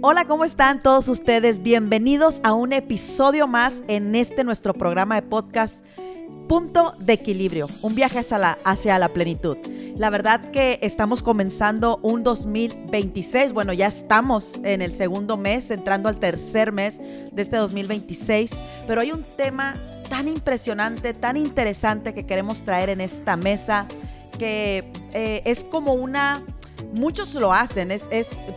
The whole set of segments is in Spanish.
Hola, ¿cómo están todos ustedes? Bienvenidos a un episodio más en nuestro programa de podcast Punto de Equilibrio, un viaje hacia la plenitud. La verdad que estamos comenzando un 2026, bueno, ya estamos en el segundo mes, entrando al tercer mes de este 2026, pero hay un tema tan impresionante, tan interesante que queremos traer en esta mesa, que es como muchos lo hacen,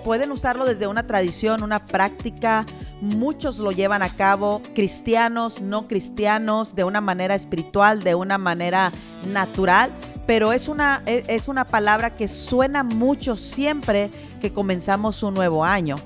pueden usarlo desde una tradición, una práctica, muchos lo llevan a cabo, cristianos, no cristianos, de una manera espiritual, de una manera natural, pero es una palabra que suena mucho siempre que comenzamos un nuevo año,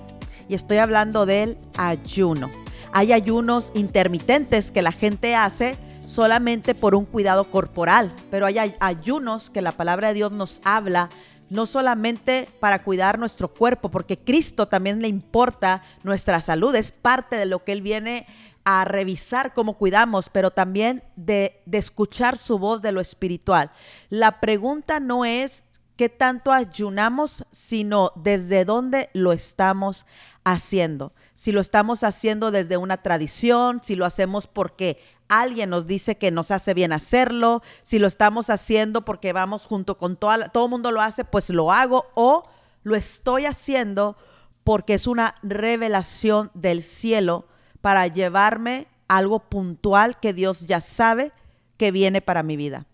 y estoy hablando del ayuno. Hay ayunos intermitentes que la gente hace solamente por un cuidado corporal, pero hay ayunos que la palabra de Dios nos habla no solamente para cuidar nuestro cuerpo, porque Cristo también le importa nuestra salud, es parte de lo que Él viene a revisar cómo cuidamos, pero también de escuchar su voz de lo espiritual. La pregunta no es qué tanto ayunamos, sino desde dónde lo estamos haciendo. Si lo estamos haciendo desde una tradición, si lo hacemos porque alguien nos dice que nos hace bien hacerlo, si lo estamos haciendo porque vamos junto con todo el mundo lo hace, pues lo hago, o lo estoy haciendo porque es una revelación del cielo para llevarme algo puntual que Dios ya sabe que viene para mi vida.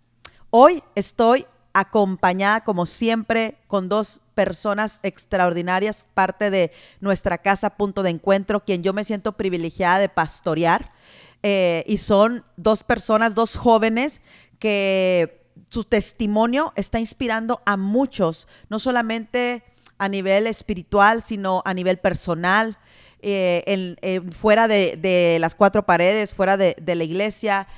Hoy estoy acompañada, como siempre, con dos personas extraordinarias, parte de nuestra casa Punto de Encuentro, quien yo me siento privilegiada de pastorear. Y son dos personas, dos jóvenes que su testimonio está inspirando a muchos, no solamente a nivel espiritual, sino a nivel personal, fuera de las cuatro paredes, fuera de la iglesia,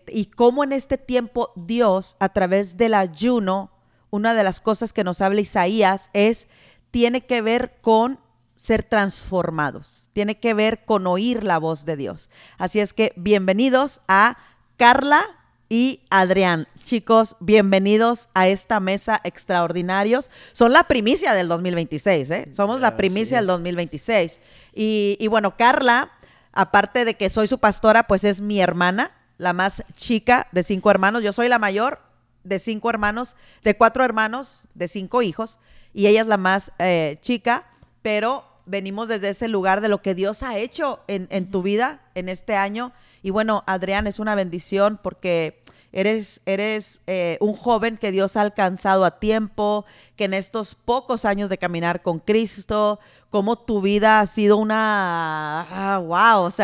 y cómo en este tiempo Dios, a través del ayuno, una de las cosas que nos habla Isaías tiene que ver con ser transformados, tiene que ver con oír la voz de Dios. Así es que bienvenidos a Carla y Adrián. Chicos, bienvenidos a esta mesa extraordinarios. Son la primicia del 2026, ¿eh? Somos la primicia del 2026. Y bueno, Carla, aparte de que soy su pastora, pues es mi hermana, la más chica de 5 hermanos. Yo soy la mayor de 5 hermanos, de 4 hermanos, de 5 hijos, y ella es la más chica, pero venimos desde ese lugar de lo que Dios ha hecho en tu vida en este año. Y bueno, Adrián, es una bendición porque eres un joven que Dios ha alcanzado a tiempo, que en estos pocos años de caminar con Cristo, como tu vida ha sido una,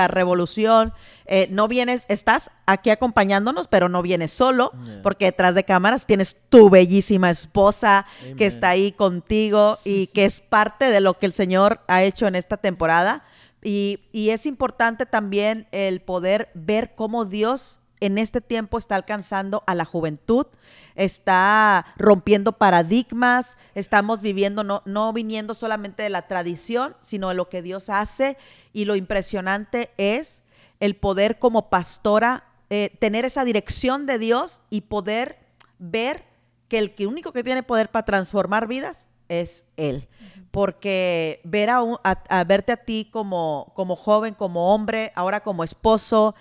revolución. Estás aquí acompañándonos, pero no vienes solo, porque detrás de cámaras tienes tu bellísima esposa, Amen, que está ahí contigo y que es parte de lo que el Señor ha hecho en esta temporada. Y es importante también el poder ver cómo Dios en este tiempo está alcanzando a la juventud, está rompiendo paradigmas, estamos viviendo, no viniendo solamente de la tradición, sino de lo que Dios hace. Y lo impresionante es el poder como pastora, tener esa dirección de Dios y poder ver que el único que tiene poder para transformar vidas es Él. Porque verte a ti como joven, como hombre, ahora como esposo,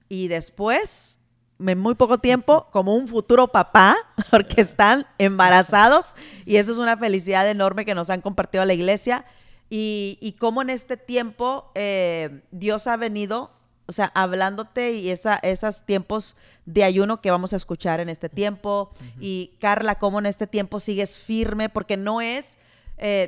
y después, en muy poco tiempo, como un futuro papá, porque están embarazados, y eso es una felicidad enorme que nos han compartido a la iglesia, y cómo en este tiempo Dios ha venido, o sea, hablándote, y esos tiempos de ayuno que vamos a escuchar en este tiempo. Y Carla, cómo en este tiempo sigues firme, porque no es...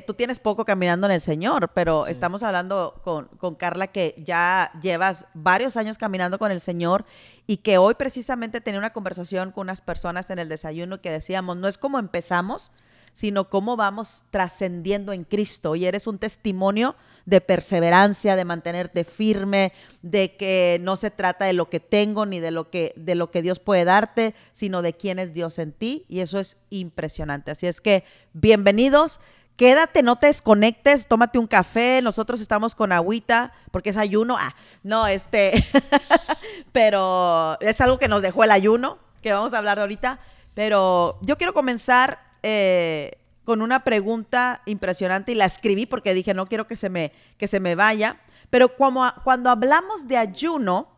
tú tienes poco caminando en el Señor, pero sí, estamos hablando con Carla, que ya llevas varios años caminando con el Señor, y que hoy precisamente tenía una conversación con unas personas en el desayuno que decíamos, no es cómo empezamos, sino cómo vamos trascendiendo en Cristo. Y eres un testimonio de perseverancia, de mantenerte firme, de que no se trata de lo que tengo ni de lo que Dios puede darte, sino de quién es Dios en ti, y eso es impresionante. Así es que bienvenidos. Quédate, no te desconectes, tómate un café. Nosotros estamos con agüita porque es ayuno. Pero es algo que nos dejó el ayuno, que vamos a hablar ahorita. Pero yo quiero comenzar con una pregunta impresionante y la escribí porque dije, no quiero que se me vaya. Pero cuando hablamos de ayuno,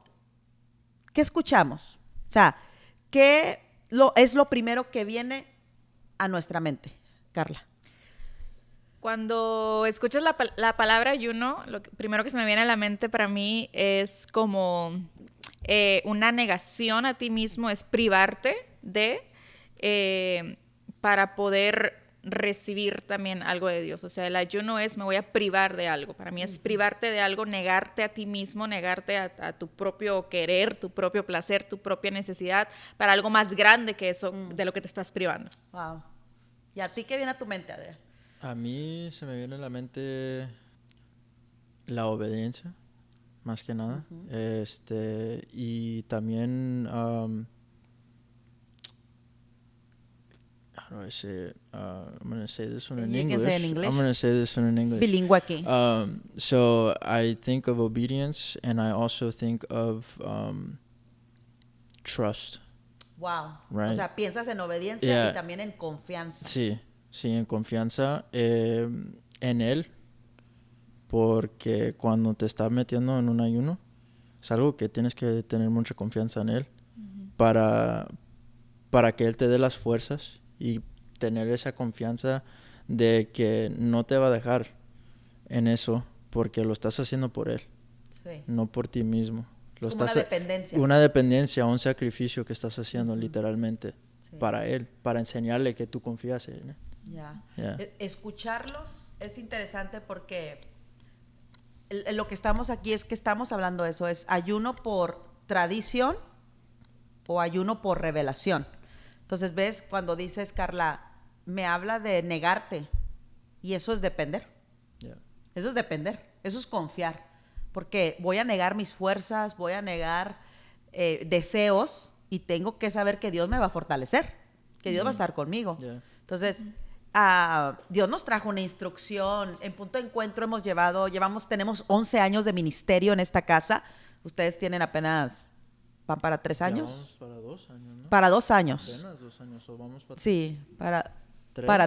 ¿qué escuchamos? O sea, ¿qué es lo primero que viene a nuestra mente, Carla? Cuando escuchas la palabra ayuno, lo primero que se me viene a la mente para mí es como una negación a ti mismo, es privarte para poder recibir también algo de Dios. O sea, el ayuno es me voy a privar de algo. Para mí es privarte de algo, negarte a ti mismo, negarte a tu propio querer, tu propio placer, tu propia necesidad para algo más grande que eso de lo que te estás privando. Wow. ¿Y a ti qué viene a tu mente, Adrián? A mí se me viene a la mente la obediencia, más que nada. Y también how do I say it? I'm going to say this one in You English. can say it in English. I'm going to say this one in English. Bilingüe aquí. So I think of obedience, and I also think of trust. Wow. Right. O sea, piensas en obediencia Yeah. y también en confianza. Sí, en confianza en Él, porque cuando te estás metiendo en un ayuno, es algo que tienes que tener mucha confianza en Él para que Él te dé las fuerzas y tener esa confianza de que no te va a dejar en eso porque lo estás haciendo por Él, Sí. no por ti mismo. Es como una dependencia. Una dependencia, un sacrificio que estás haciendo literalmente Sí. para Él, para enseñarle que tú confías en Él. Ya. Yeah. Escucharlos es interesante porque lo que estamos aquí es que estamos hablando de eso, es ayuno por tradición o ayuno por revelación. Entonces, ves, cuando dices, Carla, me habla de negarte y eso es depender. Yeah. Eso es depender, eso es confiar, porque voy a negar mis fuerzas, voy a negar deseos y tengo que saber que Dios me va a fortalecer, que Dios va a estar conmigo. Yeah. Entonces, Dios nos trajo una instrucción. En Punto de Encuentro tenemos 11 años de ministerio en esta casa. Ustedes tienen apenas, ¿van para 3 años? Ya vamos para 2 años, ¿no? Para 2 años. Apenas 2 años, o vamos para Sí, para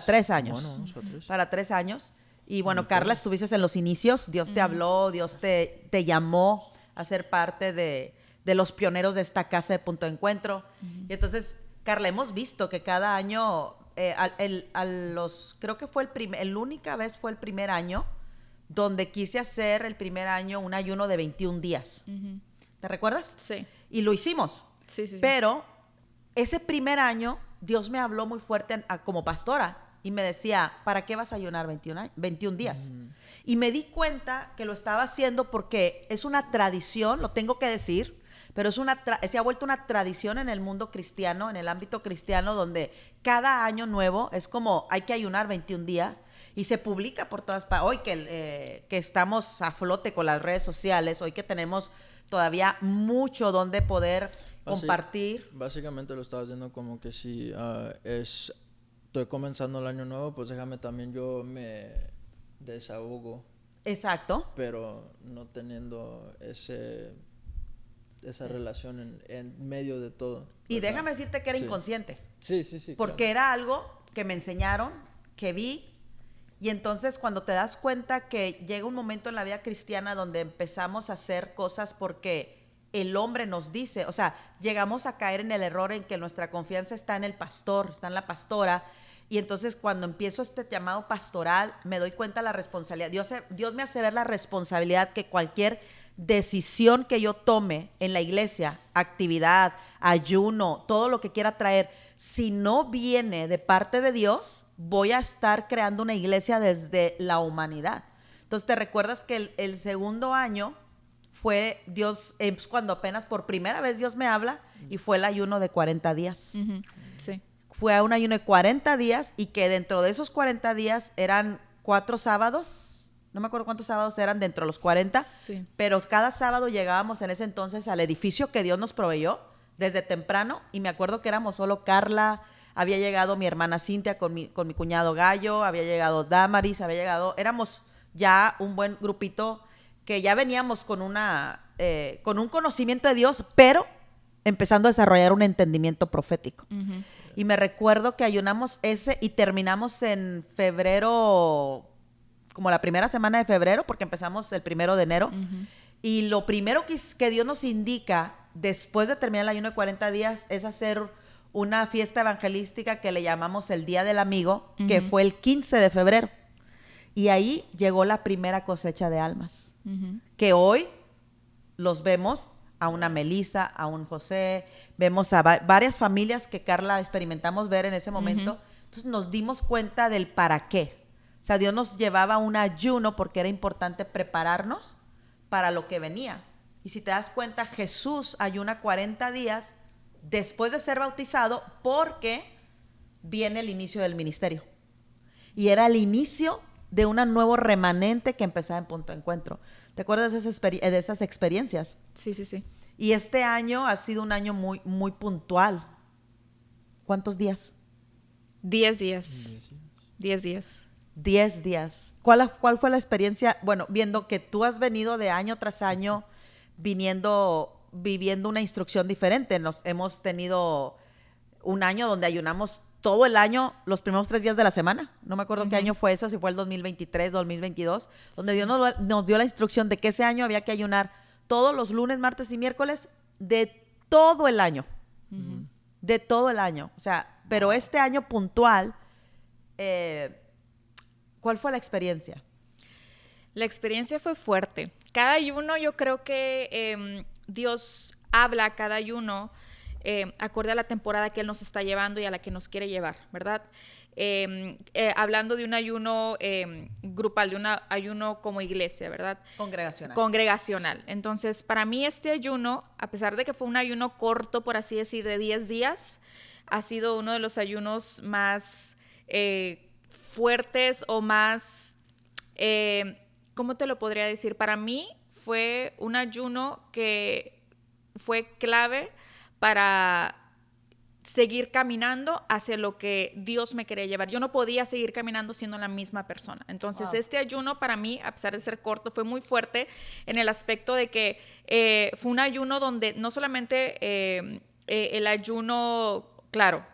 3 años. Bueno, vamos para 3. Para 3 años. Y bueno, Carla, estuviste en los inicios. Dios te habló, Dios te llamó a ser parte de los pioneros de esta casa de Punto de Encuentro. Y entonces, Carla, hemos visto que cada año, creo que fue la única vez fue el primer año donde quise hacer el primer año un ayuno de 21 días. ¿Te recuerdas? Sí. Y lo hicimos. Sí. Pero ese primer año, Dios me habló muy fuerte como pastora y me decía, ¿para qué vas a ayunar 21 días? Y me di cuenta que lo estaba haciendo porque es una tradición, lo tengo que decir, pero se ha vuelto una tradición en el mundo cristiano, en el ámbito cristiano, donde cada año nuevo es como hay que ayunar 21 días y se publica por todas partes. Hoy que estamos a flote con las redes sociales, hoy que tenemos todavía mucho donde poder compartir. Básicamente lo estaba diciendo como que si estoy comenzando el año nuevo, pues déjame también yo me desahogo. Exacto. Pero no teniendo esa relación en medio de todo. Y ¿verdad? déjame decirte que era Sí. inconsciente. Sí. Porque era algo que me enseñaron, que vi. Y entonces cuando te das cuenta que llega un momento en la vida cristiana donde empezamos a hacer cosas porque el hombre nos dice, o sea, llegamos a caer en el error en que nuestra confianza está en el pastor, está en la pastora. Y entonces cuando empiezo este llamado pastoral, me doy cuenta de la responsabilidad. Dios me hace ver la responsabilidad que cualquier decisión que yo tome en la iglesia, actividad, ayuno, todo lo que quiera traer, si no viene de parte de Dios, voy a estar creando una iglesia desde la humanidad. Entonces, ¿te recuerdas que el segundo año fue Dios, cuando apenas por primera vez Dios me habla y fue el ayuno de 40 días? Sí. Fue a un ayuno de 40 días y que dentro de esos 40 días eran 4 sábados. No me acuerdo cuántos sábados eran dentro de los 40, Sí. pero cada sábado llegábamos en ese entonces al edificio que Dios nos proveyó desde temprano y me acuerdo que éramos solo Carla, había llegado mi hermana Cintia con mi cuñado Gallo, había llegado Damaris, éramos ya un buen grupito que ya veníamos con con un conocimiento de Dios, pero empezando a desarrollar un entendimiento profético. Y me recuerdo que ayunamos ese y terminamos en febrero, como la primera semana de febrero, porque empezamos el 1 de enero. Y lo primero que Dios nos indica después de terminar el ayuno de 40 días es hacer una fiesta evangelística que le llamamos el Día del Amigo, que fue el 15 de febrero. Y ahí llegó la primera cosecha de almas, que hoy los vemos, a una Melissa, a un José, vemos a varias familias que Carla experimentamos ver en ese momento. Entonces nos dimos cuenta del para qué. O sea, Dios nos llevaba a un ayuno porque era importante prepararnos para lo que venía. Y si te das cuenta, Jesús ayuna 40 días después de ser bautizado porque viene el inicio del ministerio. Y era el inicio de un nuevo remanente que empezaba en Punto de Encuentro. ¿Te acuerdas de esas experiencias? Sí, sí, sí. Y este año ha sido un año muy, muy puntual. ¿Cuántos días? 10 días. 10 días. 10 días. ¿Cuál fue la experiencia? Bueno, viendo que tú has venido de año tras año viviendo una instrucción diferente. Hemos tenido un año donde ayunamos todo el año, los primeros 3 días de la semana. No me acuerdo qué año fue eso, si fue el 2023, 2022, donde Dios nos dio la instrucción de que ese año había que ayunar todos los lunes, martes y miércoles de todo el año. De todo el año. O sea, pero este año puntual, ¿cuál fue la experiencia? La experiencia fue fuerte. Cada ayuno, yo creo que Dios habla a cada ayuno acorde a la temporada que Él nos está llevando y a la que nos quiere llevar, ¿verdad? Hablando de un ayuno grupal, de un ayuno como iglesia, ¿verdad? Congregacional. Entonces, para mí este ayuno, a pesar de que fue un ayuno corto, por así decir, de 10 días, ha sido uno de los ayunos más fuertes o más, ¿cómo te lo podría decir? Para mí fue un ayuno que fue clave para seguir caminando hacia lo que Dios me quería llevar. Yo no podía seguir caminando siendo la misma persona. Entonces, este ayuno para mí, a pesar de ser corto, fue muy fuerte en el aspecto de que fue un ayuno donde no solamente el ayuno, claro,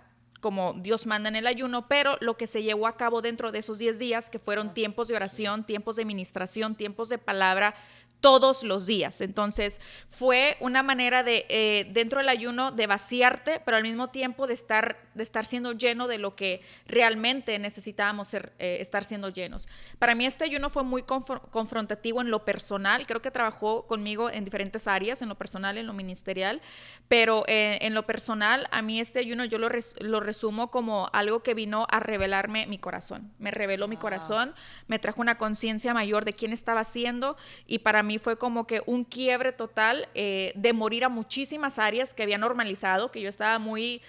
como Dios manda en el ayuno, pero lo que se llevó a cabo dentro de esos 10 días, que fueron tiempos de oración, tiempos de ministración, tiempos de palabra, todos los días. Entonces fue una manera de dentro del ayuno de vaciarte, pero al mismo tiempo de estar siendo lleno de lo que realmente necesitábamos estar siendo llenos. Para mí este ayuno fue muy confrontativo en lo personal. Creo que trabajó conmigo en diferentes áreas, en lo personal, en lo ministerial, pero en lo personal a mí este ayuno yo lo resumo como algo que vino a revelarme mi corazón. Me reveló mi corazón, me trajo una conciencia mayor de quién estaba siendo, y para mí fue como que un quiebre total de morir a muchísimas áreas que había normalizado, que yo estaba muy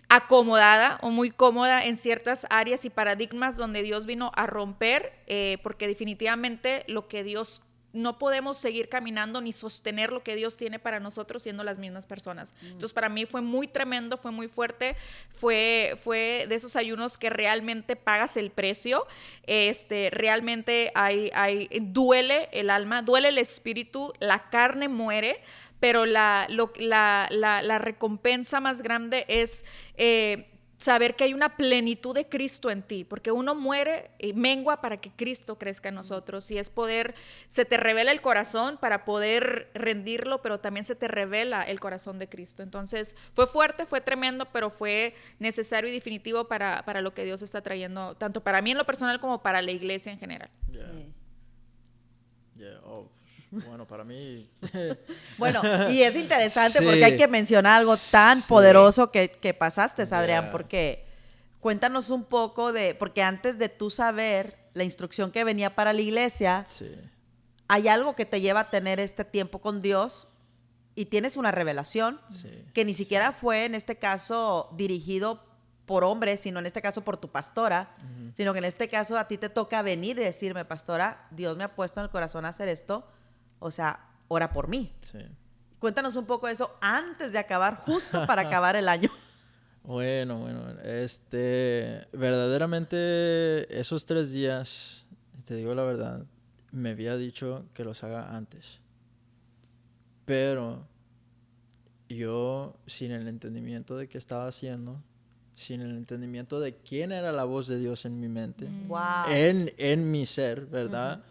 acomodada o muy cómoda en ciertas áreas y paradigmas donde Dios vino a romper, porque definitivamente lo que Dios no podemos seguir caminando ni sostener lo que Dios tiene para nosotros siendo las mismas personas. Entonces para mí fue muy tremendo, fue muy fuerte, fue de esos ayunos que realmente pagas el precio, realmente duele el alma, duele el espíritu, la carne muere, pero la recompensa más grande es saber que hay una plenitud de Cristo en ti, porque uno muere y mengua para que Cristo crezca en nosotros, y se te revela el corazón para poder rendirlo, pero también se te revela el corazón de Cristo. Entonces fue fuerte, fue tremendo, pero fue necesario y definitivo para lo que Dios está trayendo, tanto para mí en lo personal como para la iglesia en general. Bueno, para mí... Bueno, y es interesante porque hay que mencionar algo tan poderoso que pasaste, Adrián, porque cuéntanos un poco porque antes de tú saber la instrucción que venía para la iglesia, hay algo que te lleva a tener este tiempo con Dios y tienes una revelación que ni siquiera fue en este caso dirigido por hombres, sino en este caso por tu pastora, sino que en este caso a ti te toca venir y decirme, pastora, Dios me ha puesto en el corazón a hacer esto, o sea, ora por mí. Cuéntanos un poco de eso antes de acabar, justo para acabar el año. Bueno, verdaderamente esos 3 días, te digo la verdad, me había dicho que los haga antes, pero yo, sin el entendimiento de qué estaba haciendo, sin el entendimiento de quién era la voz de Dios en mi mente, Wow. en mi ser, ¿verdad?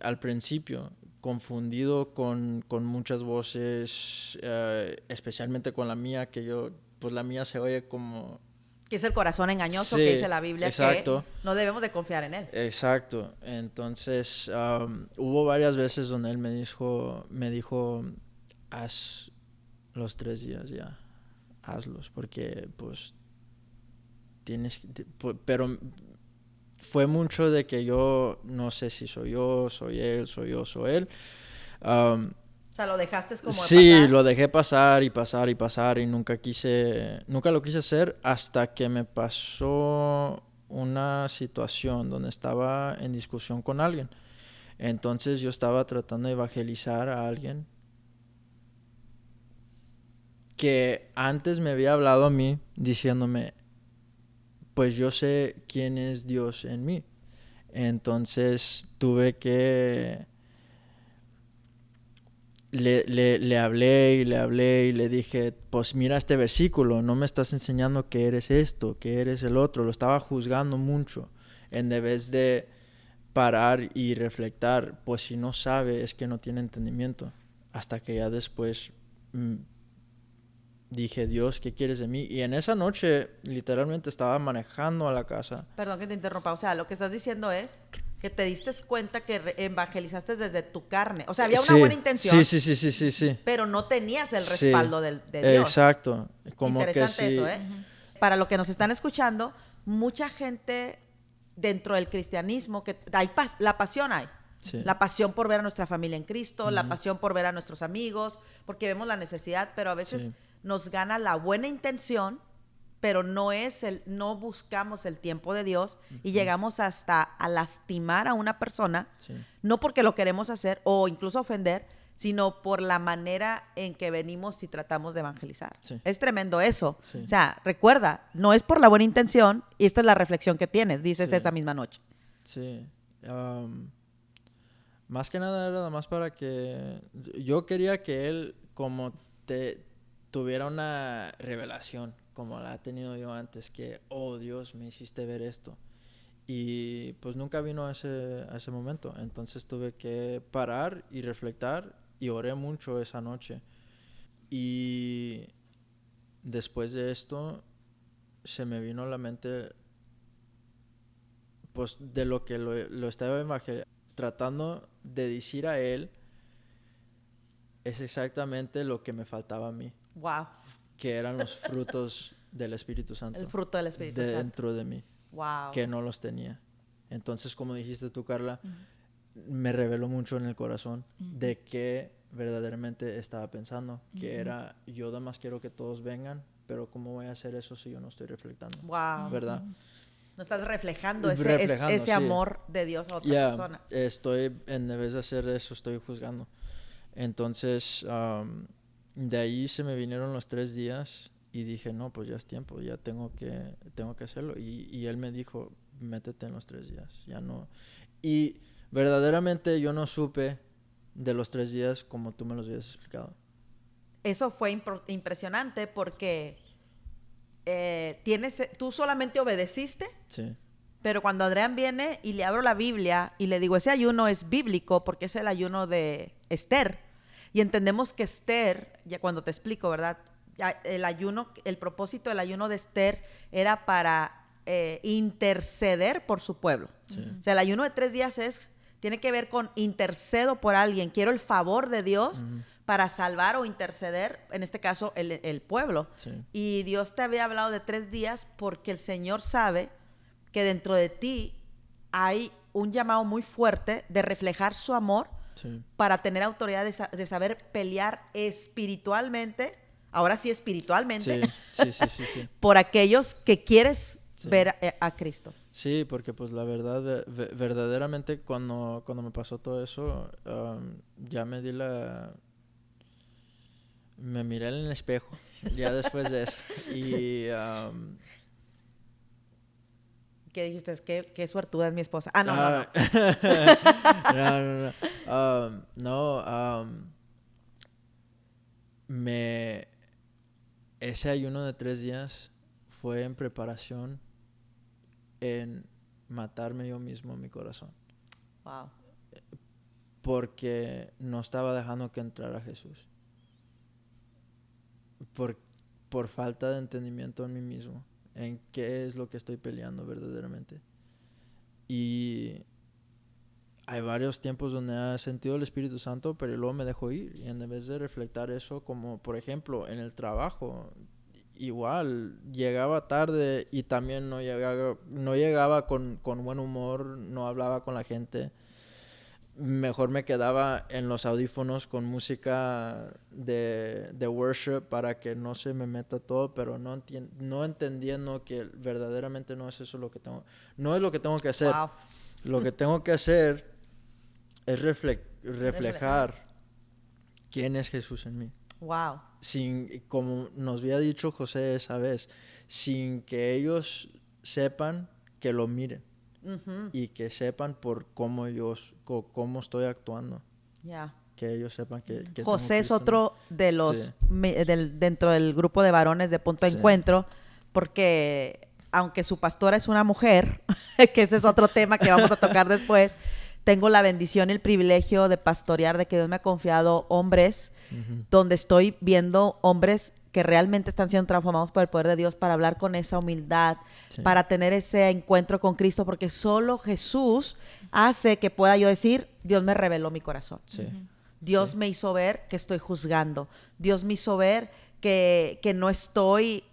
Al principio, confundido con muchas voces, especialmente con la mía, que yo, pues la mía se oye como... Que es el corazón engañoso, Sí, que dice la Biblia, exacto. que no debemos de confiar en él. Exacto. Entonces, hubo varias veces donde él me dijo, haz los 3 días ya, hazlos, porque pues tienes que... Pero fue mucho de que yo no sé si soy yo, soy él, soy yo, soy él. O sea, lo dejaste como Sí, pasar. lo dejé pasar y pasar y pasar y nunca lo quise hacer hasta que me pasó una situación donde estaba en discusión con alguien. Entonces yo estaba tratando de evangelizar a alguien que antes me había hablado a mí diciéndome, pues yo sé quién es Dios en mí. Entonces tuve que... Le hablé y le dije, pues mira este versículo, no me estás enseñando que eres esto, que eres el otro. Lo estaba juzgando mucho en vez de parar y reflectar, pues si no sabe es que no tiene entendimiento. Hasta que ya después dije, Dios, ¿qué quieres de mí? Y en esa noche literalmente estaba manejando a la casa. Perdón que te interrumpa, o sea, lo que estás diciendo es que te diste cuenta que evangelizaste desde tu carne. O sea, había una buena intención. Sí. Pero no tenías el Sí, respaldo de Dios. exacto. Como Interesante que sí. eso, ¿eh? Para los que nos están escuchando, mucha gente dentro del cristianismo, que hay la pasión hay. Sí. La pasión por ver a nuestra familia en Cristo, la pasión por ver a nuestros amigos, porque vemos la necesidad, pero a veces nos gana la buena intención, pero no buscamos el tiempo de Dios y llegamos hasta a lastimar a una persona, no porque lo queremos hacer o incluso ofender, sino por la manera en que venimos y tratamos de evangelizar. Sí. Es tremendo eso. Sí. O sea, recuerda, no es por la buena intención y esta es la reflexión que tienes, dices esa misma noche. Sí. Más que nada más para que... Yo quería que él como tuviera una revelación, como la he tenido yo antes, que, oh Dios, me hiciste ver esto. Y pues nunca vino a ese momento. Entonces tuve que parar y reflectar y oré mucho esa noche. Y después de esto se me vino a la mente, pues de lo que lo estaba tratando de decir a él, es exactamente lo que me faltaba a mí. Wow. Que eran los frutos del Espíritu Santo. El fruto del Espíritu Santo. Dentro de mí. Wow. Que no los tenía. Entonces, como dijiste tú, Carla, me reveló mucho en el corazón de que verdaderamente estaba pensando. Que era, yo nada más quiero que todos vengan, pero ¿cómo voy a hacer eso si yo no estoy reflectando? Wow. ¿Verdad? No estás reflejando ese sí. amor de Dios a otra persona. En vez de hacer eso, estoy juzgando. Entonces, de ahí se me vinieron los 3 días y dije, no, pues ya es tiempo, ya tengo que hacerlo. Y él me dijo, métete en los 3 días, ya no. Y verdaderamente yo no supe de los 3 días como tú me los habías explicado. Eso fue impresionante porque tú solamente obedeciste. Sí. Pero cuando Adrián viene y le abro la Biblia y le digo, ese ayuno es bíblico porque es el ayuno de Esther. Y entendemos que Esther, ya cuando te explico, ¿verdad? Ya el propósito del ayuno de Esther era para interceder por su pueblo. Sí. O sea, el ayuno de 3 días tiene que ver con intercedo por alguien. Quiero el favor de Dios para salvar o interceder, en este caso, el pueblo. Sí. Y Dios te había hablado de 3 días porque el Señor sabe que dentro de ti hay un llamado muy fuerte de reflejar su amor para tener autoridad de saber pelear espiritualmente, ahora sí espiritualmente, sí. por aquellos que quieres ver a Cristo. Sí, porque pues la verdad, verdaderamente cuando me pasó todo eso, ya me miré en el espejo, ya después de eso, y... ¿Qué dijiste? ¿Qué suertuda es mi esposa? No. Ese ayuno de 3 días fue en preparación en matarme yo mismo en mi corazón. Wow. Porque no estaba dejando que entrara Jesús. Por falta de entendimiento en mí mismo, en qué es lo que estoy peleando verdaderamente. Y hay varios tiempos donde he sentido el Espíritu Santo, pero luego me dejo ir. Y en vez de reflejar eso, como por ejemplo en el trabajo, igual llegaba tarde y también no llegaba con buen humor, no hablaba con la gente. Mejor me quedaba en los audífonos con música de worship para que no se me meta todo, pero no entendiendo que verdaderamente no es eso lo que tengo. No es lo que tengo que hacer. Wow. Lo que tengo que hacer es reflejar quién es Jesús en mí. Wow. Como nos había dicho José esa vez, sin que ellos sepan, que lo miren. Uh-huh. Y que sepan por cómo cómo estoy actuando. Yeah. Que ellos sepan que José es otro de los dentro del grupo de varones de Punto de Encuentro, porque aunque su pastora es una mujer, que ese es otro tema que vamos a tocar después, tengo la bendición y el privilegio de pastorear, de que Dios me ha confiado hombres, uh-huh, donde estoy viendo hombres que realmente están siendo transformados por el poder de Dios para hablar con esa humildad, para tener ese encuentro con Cristo, porque solo Jesús hace que pueda yo decir, Dios me reveló mi corazón. Sí. Uh-huh. Dios me hizo ver que estoy juzgando. Dios me hizo ver que no estoy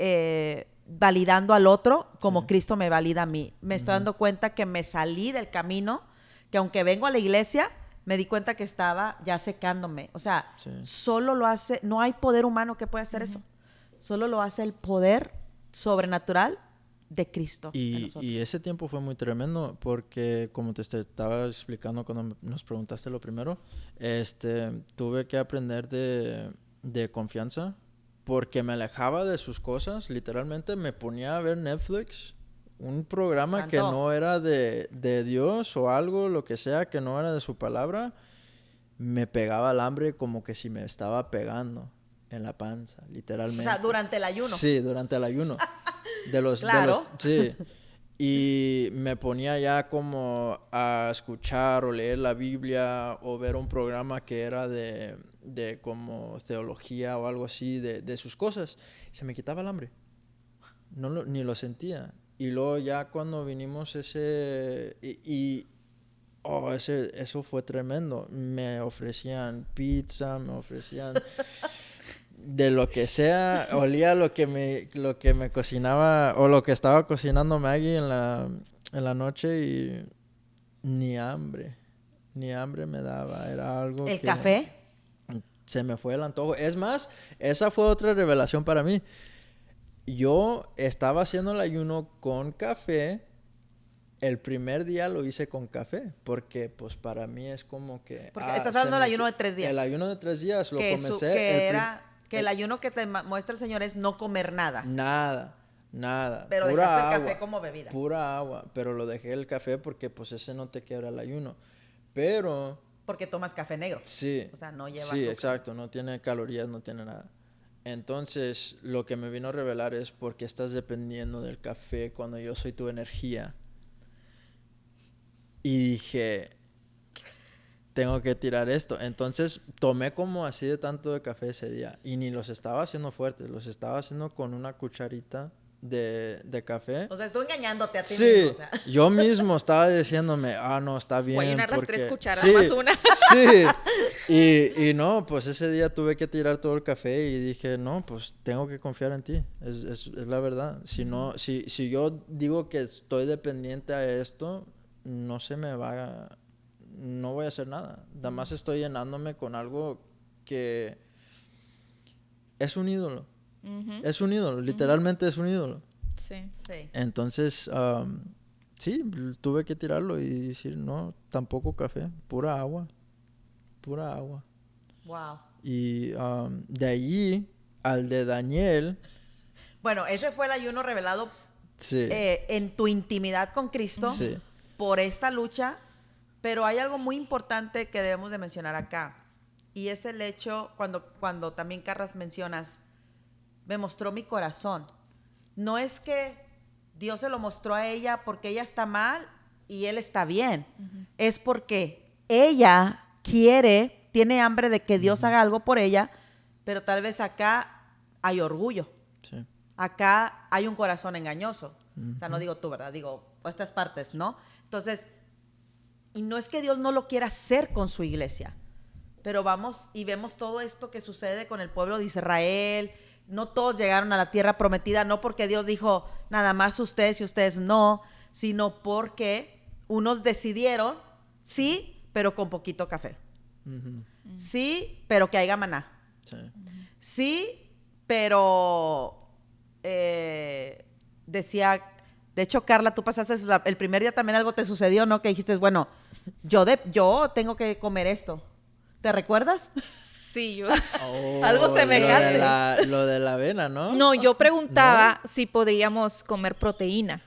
validando al otro como Cristo me valida a mí. Me estoy dando cuenta que me salí del camino, que aunque vengo a la iglesia, me di cuenta que estaba ya secándome. O sea, solo lo hace, no hay poder humano que pueda hacer eso. Solo lo hace el poder sobrenatural de Cristo. Y ese tiempo fue muy tremendo porque, como te estaba explicando cuando nos preguntaste lo primero, tuve que aprender de confianza porque me alejaba de sus cosas. Literalmente me ponía a ver Netflix, un programa Santo, que no era de Dios o algo, lo que sea, que no era de su palabra. Me pegaba el hambre como que si me estaba pegando en la panza, literalmente. O sea, durante el ayuno. Sí, durante el ayuno. Claro. Sí. Y me ponía ya como a escuchar o leer la Biblia o ver un programa que era de como teología o algo así de sus cosas. Se me quitaba el hambre. Ni lo sentía. Y luego ya cuando vinimos eso fue tremendo. Me ofrecían pizza, me ofrecían de lo que sea. Olía lo que me cocinaba o lo que estaba cocinando Maggie en la noche y ni hambre me daba. Era algo ¿El café? Se me fue el antojo. Es más, esa fue otra revelación para mí. Yo estaba haciendo el ayuno con café. El primer día lo hice con café, porque pues para mí es como que... Porque estás hablando del ayuno de 3 días. El ayuno de 3 días lo comencé... Que el ayuno que te muestra el Señor es no comer nada. Nada. Pero pura dejaste agua, el café como bebida. Pura agua, pero lo dejé el café porque pues ese no te quebra el ayuno. Pero... Porque tomas café negro. Sí. O sea, no lleva Sí, azúcar. exacto, no tiene calorías, no tiene nada. Entonces, lo que me vino a revelar es por qué estás dependiendo del café cuando yo soy tu energía. Y dije, tengo que tirar esto. Entonces, tomé como así de tanto de café ese día. Y ni los estaba haciendo fuertes, los estaba haciendo con una cucharita de café. O sea, estoy engañándote a ti mismo. mismo. O sea. Yo mismo estaba diciéndome, no, está bien. Voy a llenar porque... las 3 cucharas más una. Sí. Y no, pues ese día tuve que tirar todo el café y dije, no, pues tengo que confiar en ti. Es la verdad. Si yo digo que estoy dependiente a esto, no voy a hacer nada. Nada más estoy llenándome con algo que es un ídolo. Uh-huh. Es un ídolo, literalmente es un ídolo. Sí. Entonces, sí, tuve que tirarlo y decir, no, tampoco café, pura agua. Wow. Y de allí al de Daniel. Bueno, ese fue el ayuno revelado en tu intimidad con Cristo por esta lucha, pero hay algo muy importante que debemos de mencionar acá, y es el hecho, cuando también, Carras, mencionas, me mostró mi corazón. no es que Dios se lo mostró a ella porque ella está mal y él está bien. Es porque ella tiene hambre de que Dios haga algo por ella, pero tal vez acá hay orgullo. Sí. Acá hay un corazón engañoso. O sea, no digo tú, ¿verdad? Digo estas partes, ¿no? Entonces, y no es que Dios no lo quiera hacer con su iglesia, pero vamos y vemos todo esto que sucede con el pueblo de Israel. No todos llegaron a la tierra prometida, no porque Dios dijo nada más ustedes y ustedes no, sino porque unos decidieron, sí, pero con poquito café. Sí, pero que haya maná. Sí. Sí, pero decía, de hecho, Carla, tú pasaste el primer día también algo te sucedió, ¿no? Que dijiste, bueno, yo tengo que comer esto. ¿Te recuerdas? Sí, yo... Algo semejante. Lo de la avena, ¿no? No, yo preguntaba si podríamos comer proteína.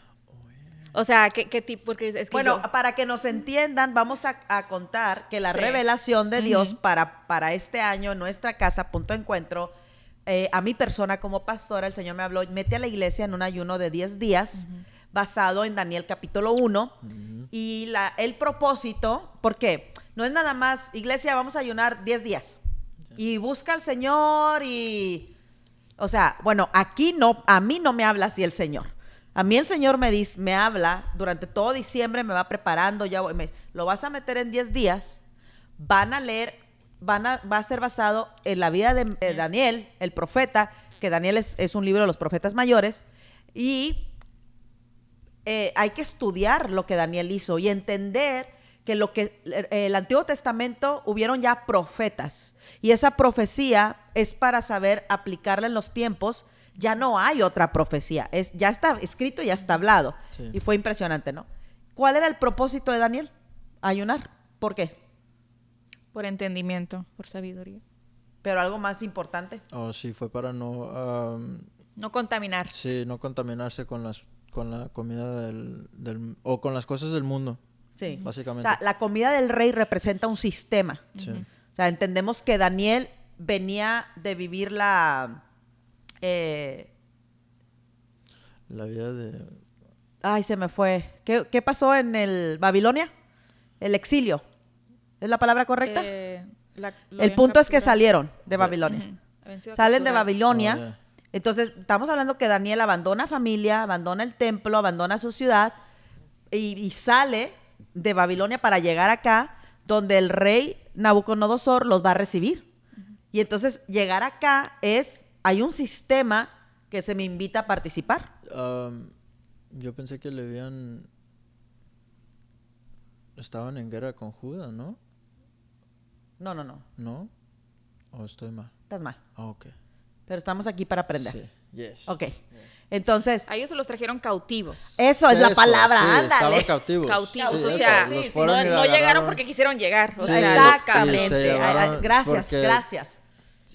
O sea, ¿qué tipo? Porque es que Bueno, para que nos entiendan, vamos a contar que la Sí. revelación de Dios para este año en nuestra casa, Punto de Encuentro, a mi persona como pastora, el Señor me habló, mete a la iglesia en un ayuno de 10 días, basado en Daniel capítulo 1, y el propósito, ¿por qué? No es nada más, iglesia, vamos a ayunar 10 días, y busca al Señor o sea, bueno, aquí no, a mí no me habla así el Señor. A mí el Señor me habla, durante todo diciembre me va preparando, lo vas a meter en 10 días, van a leer, va a ser basado en la vida de Daniel, el profeta, que Daniel es un libro de los profetas mayores, y hay que estudiar lo que Daniel hizo y entender que el Antiguo Testamento hubieron ya profetas, y esa profecía es para saber aplicarla en los tiempos. Ya no hay otra profecía, ya está escrito, ya está hablado. Sí. Y fue impresionante, ¿no? ¿Cuál era el propósito de Daniel? Ayunar. ¿Por qué? por entendimiento, por sabiduría. Pero algo más importante. Oh, sí, fue para no... No contaminarse. sí, no contaminarse con la comida o con las cosas del mundo. Sí. Básicamente. O sea, la comida del rey representa un sistema. Sí. O sea, entendemos que Daniel venía de vivir la vida de... Ay, se me fue. ¿Qué pasó en el Babilonia? El exilio. ¿Es la palabra correcta? El punto es que salieron de Babilonia. Salen de Babilonia. Oh, yeah. Entonces, estamos hablando que Daniel abandona familia, abandona el templo, abandona su ciudad y sale de Babilonia para llegar acá, donde el rey Nabucodonosor los va a recibir. Y entonces, llegar acá hay un sistema que se me invita a participar. Yo pensé que estaban en guerra con Judá, ¿no? No. ¿No? ¿O estoy mal? Estás mal. Ah, ok. Pero estamos aquí para aprender. Sí. Yes. Ok. Entonces, A ellos se los trajeron cautivos. eso es la palabra, sí, ándale. estaban cautivos. Cautivos, Sí, o eso, sea, los sí, fueron y no llegaron agarraron porque quisieron llegar. O Sí, sea, los Exactamente. se llevaron Gracias, porque- gracias.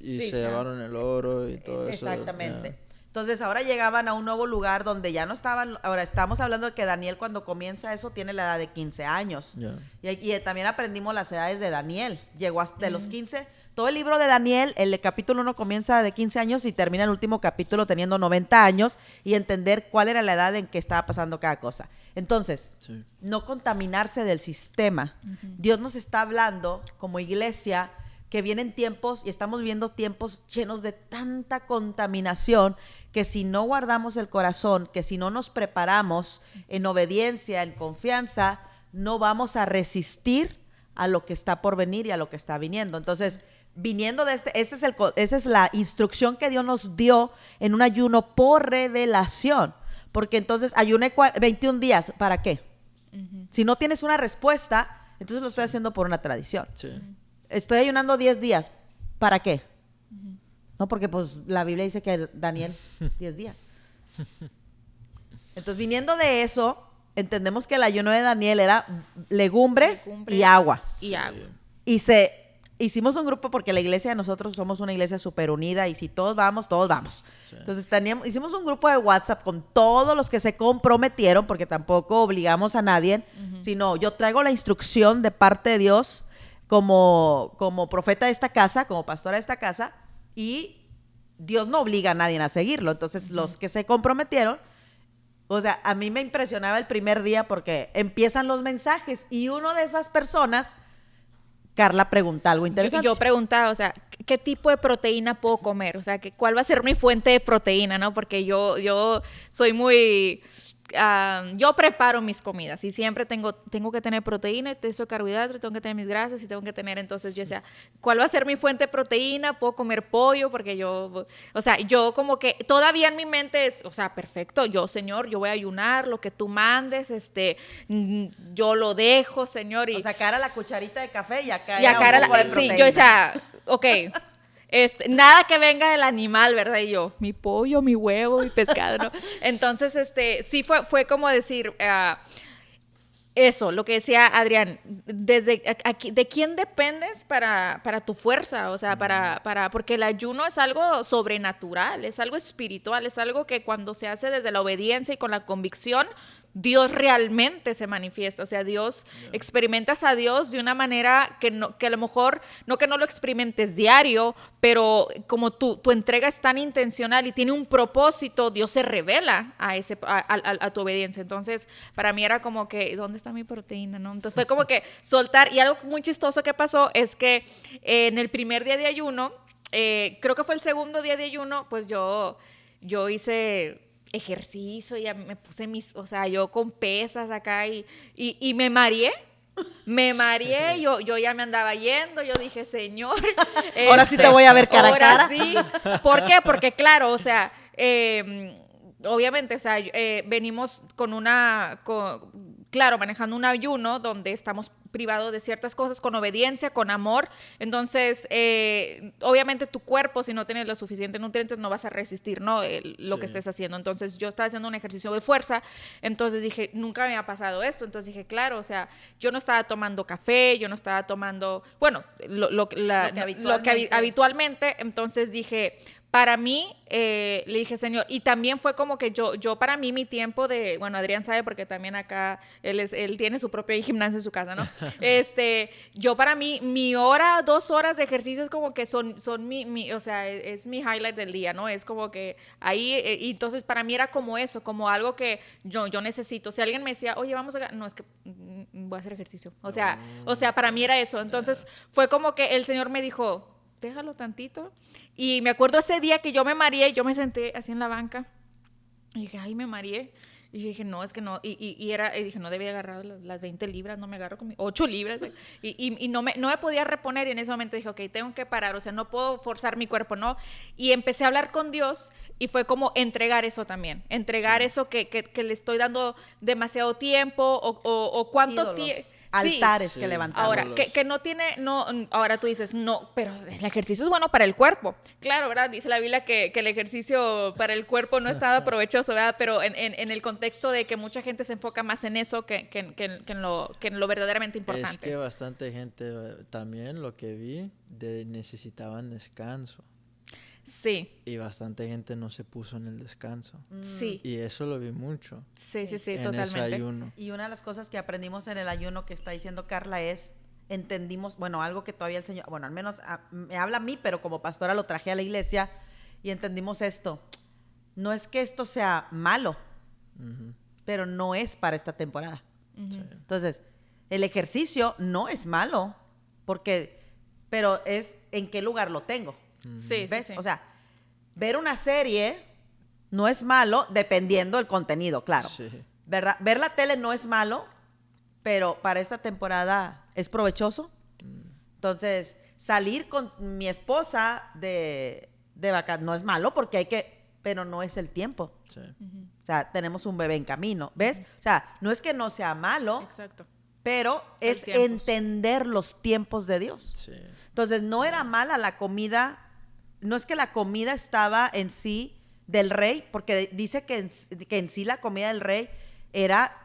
y Sí, se llevaron el oro y todo eso. Exactamente. yeah. Entonces, ahora llegaban a un nuevo lugar donde ya no estaban. Ahora estamos hablando de que Daniel, cuando comienza eso, tiene la edad de 15 años. Yeah. Y también aprendimos las edades de Daniel. Llegó hasta los 15. Todo el libro de Daniel, el capítulo 1 comienza de 15 años y termina el último capítulo teniendo 90 años, y entender cuál era la edad en que estaba pasando cada cosa. Entonces, Sí. no contaminarse del sistema. Dios nos está hablando como iglesia que vienen tiempos, y estamos viendo tiempos llenos de tanta contaminación, que si no guardamos el corazón, que si no nos preparamos en obediencia, en confianza, no vamos a resistir a lo que está por venir y a lo que está viniendo. Entonces, viniendo de esa es la instrucción que Dios nos dio en un ayuno por revelación. Porque entonces ayuné 21 días, ¿para qué? Si no tienes una respuesta, entonces lo estoy haciendo por una tradición. Sí. Estoy ayunando 10 días, ¿para qué? No, porque pues la Biblia dice que Daniel 10 días. Entonces, viniendo de eso, entendemos que el ayuno de Daniel era legumbres y agua. Y agua. Y hicimos un grupo, porque la iglesia de nosotros somos una iglesia súper unida, y si todos vamos, todos vamos. Sí. Entonces hicimos un grupo de WhatsApp con todos los que se comprometieron, porque tampoco obligamos a nadie, sino yo traigo la instrucción de parte de Dios como profeta de esta casa, como pastora de esta casa, y Dios no obliga a nadie a seguirlo. Entonces, los que se comprometieron, o sea, a mí me impresionaba el primer día porque empiezan los mensajes y uno de esas personas, Carla, pregunta algo interesante. Yo preguntaba, o sea, ¿qué tipo de proteína puedo comer? O sea, ¿cuál va a ser mi fuente de proteína, no? Porque yo soy muy... yo preparo mis comidas y siempre tengo que tener proteína, tengo carbohidratos, tengo que tener mis grasas y tengo que tener, entonces yo decía, ¿cuál va a ser mi fuente de proteína? ¿Puedo comer pollo? Porque yo como que todavía en mi mente es, o sea, perfecto, Señor, yo voy a ayunar, lo que tú mandes, yo lo dejo, Señor. Y, o sea, acá era la cucharita de café y acá y acá era era un poco de sí, proteína. yo decía, ok, nada que venga del animal, ¿verdad? Y yo, mi pollo, mi huevo, mi pescado, ¿no? Entonces, sí fue como decir, eso, lo que decía Adrián, desde aquí, ¿de quién dependes para tu fuerza? O sea, porque el ayuno es algo sobrenatural, es algo espiritual, es algo que cuando se hace desde la obediencia y con la convicción, Dios realmente se manifiesta, o sea, experimentas a Dios de una manera que a lo mejor, no que no lo experimentes diario, pero como tu entrega es tan intencional y tiene un propósito, Dios se revela a tu obediencia. Entonces, para mí era como que, ¿dónde está mi proteína? ¿No? Entonces fue como que soltar, y algo muy chistoso que pasó es que en el primer día de ayuno, creo que fue el segundo día de ayuno, pues yo hice ejercicio, ya me puse o sea, yo con pesas acá y me mareé. Yo ya me andaba yendo, yo dije, Señor, ahora sí te voy a ver cara a cara. Ahora sí. ¿Por qué? Porque claro, o sea, obviamente, o sea, venimos claro, manejando un ayuno donde estamos privados de ciertas cosas con obediencia, con amor. Entonces, obviamente tu cuerpo, si no tienes los suficientes nutrientes, no vas a resistir, ¿no? Lo que estés haciendo. Entonces, yo estaba haciendo un ejercicio de fuerza, entonces dije, nunca me había pasado esto. Entonces dije, claro, o sea, yo no estaba tomando café, yo no estaba tomando, bueno, lo que habitualmente. Entonces dije, para mí, le dije, Señor, y también fue como que yo para mí mi tiempo bueno, Adrián sabe porque también acá él tiene su propio gimnasio en su casa, ¿no? Yo para mí, mi hora, 2 horas de ejercicio es como que son o sea, es mi highlight del día, ¿no? Es como que ahí, y entonces para mí era como eso, como algo que yo necesito. Si alguien me decía, oye, vamos a... No, es que voy a hacer ejercicio. O sea, para mí era eso. Entonces fue como que el Señor me dijo, déjalo tantito. Y me acuerdo ese día que yo me mareé, yo me senté así en la banca y dije, ay, me mareé. Y dije, no, es que no. Y dije, no debía agarrar las 20 libras, no me agarro con 8 libras. Y no me podía reponer. Y en ese momento dije, ok, tengo que parar. O sea, no puedo forzar mi cuerpo, ¿no? Y empecé a hablar con Dios y fue como entregar eso también. Entregar eso que le estoy dando demasiado tiempo o cuánto tiempo. Altares que levantar. Ahora, que no tiene, ahora tú dices, no, pero el ejercicio es bueno para el cuerpo. Claro, ¿verdad? Dice la Biblia que el ejercicio para el cuerpo no es nada provechoso, ¿verdad? Pero en el contexto de que mucha gente se enfoca más en eso que en lo verdaderamente importante. Es que bastante gente, también lo que vi, necesitaban descanso. Sí. Y bastante gente no se puso en el descanso. Sí. Y eso lo vi mucho. Sí, en totalmente. ese ayuno. Y una de las cosas que aprendimos en el ayuno que está diciendo Carla es, entendimos, bueno, algo que todavía el Señor, bueno, al menos me habla a mí, pero como pastora lo traje a la iglesia y entendimos esto. No es que esto sea malo, pero no es para esta temporada. Sí. Entonces, el ejercicio no es malo, pero es en qué lugar lo tengo. Sí, ¿ves? sí. O sea, ver una serie no es malo dependiendo del contenido, claro. Sí. ¿Verdad? Ver la tele no es malo, pero para esta temporada es provechoso. Entonces, salir con mi esposa de vacaciones no es malo porque pero no es el tiempo. Sí. O sea, tenemos un bebé en camino, ¿ves? O sea, no es que no sea malo, Exacto. pero es entender los tiempos de Dios. Sí. Entonces, no era mala la comida, no es que la comida estaba en sí del rey, porque dice que en sí la comida del rey era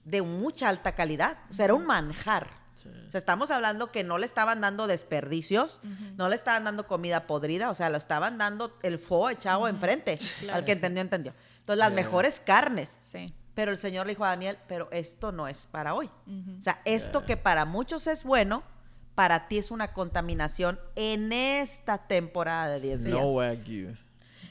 de mucha alta calidad, o sea, era un manjar. Sí. O sea, estamos hablando que no le estaban dando desperdicios, no le estaban dando comida podrida, o sea, lo estaban dando el fuego echado enfrente. Claro. Al que entendió. Entonces, las mejores carnes. Sí. Pero el Señor le dijo a Daniel, pero esto no es para hoy. O sea, esto que para muchos es bueno, para ti es una contaminación en esta temporada de 10 días. No Wagyu.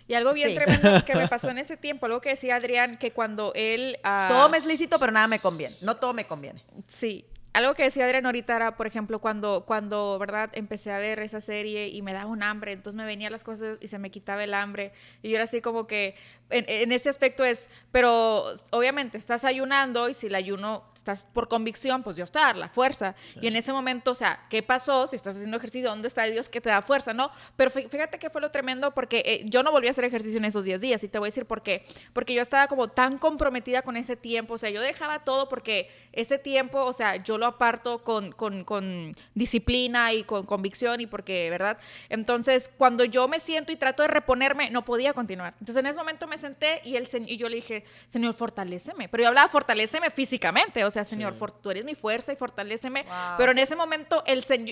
Y algo bien Sí. tremendo que me pasó en ese tiempo, algo que decía Adrián, que cuando él... Todo me es lícito, pero nada me conviene. No todo me conviene. Sí. Algo que decía Adrián ahorita era, por ejemplo, cuando, ¿verdad? Empecé a ver esa serie y me daba un hambre, entonces me venían las cosas y se me quitaba el hambre. Y yo era así como que, en este aspecto es, pero obviamente estás ayunando y si el ayuno estás por convicción, pues Dios te da la fuerza. Sí. Y en ese momento, o sea, ¿qué pasó? Si estás haciendo ejercicio, ¿dónde está Dios que te da fuerza, no? Pero fíjate que fue lo tremendo porque yo no volví a hacer ejercicio en esos 10 días y te voy a decir por qué. Porque yo estaba como tan comprometida con ese tiempo, o sea, yo dejaba todo porque ese tiempo, o sea, yo lo aparto con disciplina y con convicción y porque, ¿verdad? Entonces, cuando yo me siento y trato de reponerme, no podía continuar. Entonces, en ese momento me senté y yo le dije, Señor, fortaléceme. Pero yo hablaba, fortaléceme físicamente, o sea, Señor, sí, tú eres mi fuerza y fortaléceme. Wow. Pero en ese momento, ese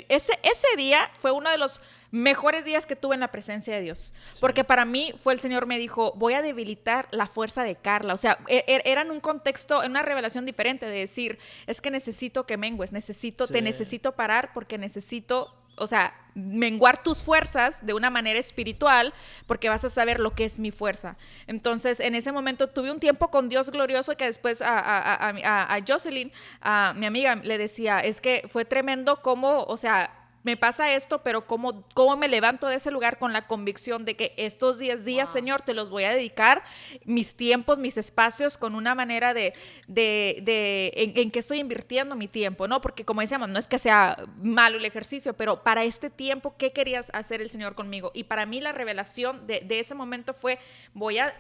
día fue uno de los mejores días que tuve en la presencia de Dios. Sí. Porque para mí el Señor me dijo, voy a debilitar la fuerza de Carla. O sea, era en un contexto, en una revelación diferente de decir, es que necesito que mengues, te necesito parar porque necesito, o sea, menguar tus fuerzas de una manera espiritual porque vas a saber lo que es mi fuerza. Entonces, en ese momento tuve un tiempo con Dios glorioso que después a Jocelyn, a mi amiga, le decía, es que fue tremendo cómo, o sea, me pasa esto, pero cómo me levanto de ese lugar con la convicción de que estos 10 días, wow, Señor, te los voy a dedicar, mis tiempos, mis espacios, con una manera en que estoy invirtiendo mi tiempo, ¿no? Porque como decíamos, no es que sea malo el ejercicio, pero para este tiempo, ¿qué querías hacer el Señor conmigo? Y para mí la revelación de ese momento fue, voy a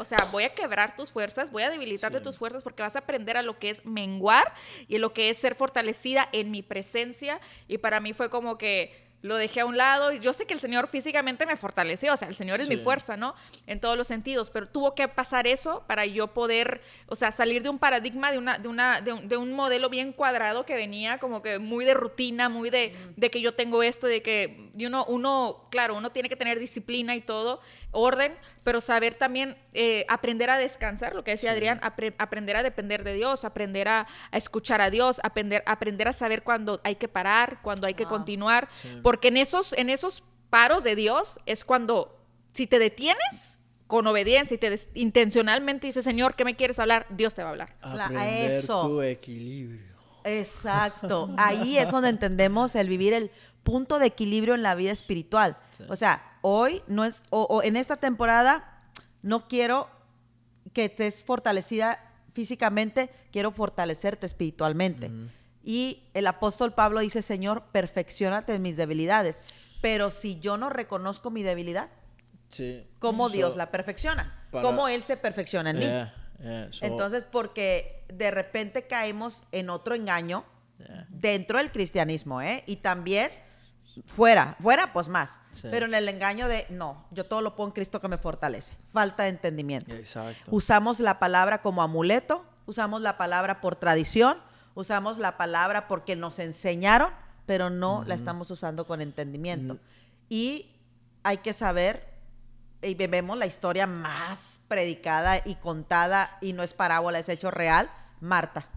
quebrar tus fuerzas, voy a debilitarte, sí, tus fuerzas, porque vas a aprender a lo que es menguar y lo que es ser fortalecida en mi presencia. Y para mí fue como que lo dejé a un lado y yo sé que el Señor físicamente me fortaleció, o sea, el Señor es, sí, mi fuerza, ¿no? En todos los sentidos, pero tuvo que pasar eso para yo poder, o sea, salir de un paradigma, de un modelo bien cuadrado que venía como que muy de rutina, muy de que yo tengo esto, de que uno, claro, uno tiene que tener disciplina y todo, orden, pero saber también aprender a descansar, lo que decía, sí, Adrián, aprender a depender de Dios, aprender a escuchar a Dios, aprender a saber cuándo hay que parar, cuándo hay que continuar, sí, porque en esos paros de Dios es cuando, si te detienes con obediencia y intencionalmente dices, Señor, ¿qué me quieres hablar? Dios te va a hablar. Aprender eso. Tu equilibrio. Exacto. Ahí es donde entendemos el vivir el punto de equilibrio en la vida espiritual. Sí. O sea, hoy no es, o en esta temporada no quiero que estés fortalecida físicamente, quiero fortalecerte espiritualmente. Y el apóstol Pablo dice, Señor, perfecciónate en mis debilidades. Pero si yo no reconozco mi debilidad, sí, ¿cómo Dios la perfecciona? ¿Cómo Él se perfecciona en mí? Entonces, porque de repente caemos en otro engaño dentro del cristianismo, y también fuera, pues más. Sí. Pero en el engaño de, no, yo todo lo pongo en Cristo que me fortalece. Falta de entendimiento. Exacto. Usamos la palabra como amuleto, usamos la palabra por tradición, usamos la palabra porque nos enseñaron, pero no la estamos usando con entendimiento. Y hay que saber, y vemos la historia más predicada y contada, y no es parábola, es hecho real, Marta.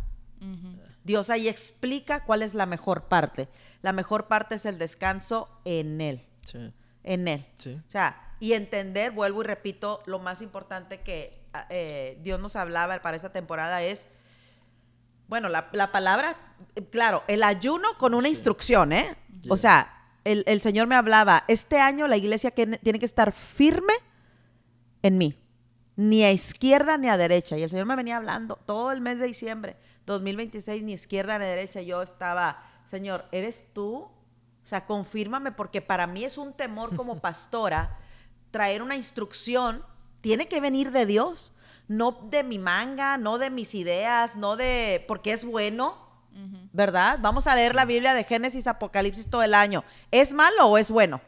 Dios ahí explica cuál es la mejor parte. La mejor parte es el descanso en Él. Sí. En Él. Sí. O sea, y entender, vuelvo y repito, lo más importante que Dios nos hablaba para esta temporada es, bueno, la palabra, claro, el ayuno con una instrucción, Yeah. O sea, el Señor me hablaba, este año la iglesia tiene que estar firme en mí, ni a izquierda ni a derecha. Y el Señor me venía hablando todo el mes de diciembre, 2026, ni izquierda ni derecha. Yo estaba, Señor, ¿eres tú? O sea, confírmame, porque para mí es un temor como pastora, traer una instrucción, tiene que venir de Dios, no de mi manga, no de mis ideas, no de, porque es bueno, ¿verdad? Vamos a leer la Biblia de Génesis, Apocalipsis todo el año. ¿Es malo o es bueno?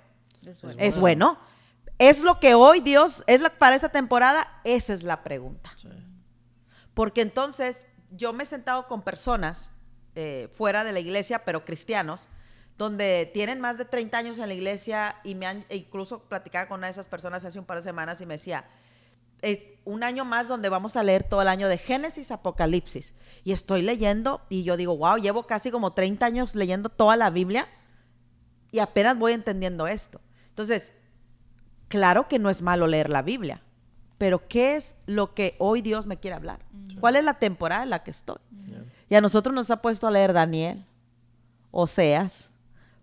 Es bueno. ¿Es lo que hoy Dios, para esta temporada? Esa es la pregunta. Sí. Porque entonces yo me he sentado con personas fuera de la iglesia, pero cristianos, donde tienen más de 30 años en la iglesia, y incluso platicaba con una de esas personas hace un par de semanas y me decía, un año más donde vamos a leer todo el año de Génesis, Apocalipsis, y estoy leyendo y yo digo, wow, llevo casi como 30 años leyendo toda la Biblia y apenas voy entendiendo esto. Entonces, claro que no es malo leer la Biblia, pero ¿qué es lo que hoy Dios me quiere hablar? ¿Cuál es la temporada en la que estoy? Yeah. Y a nosotros nos ha puesto a leer Daniel, Oseas,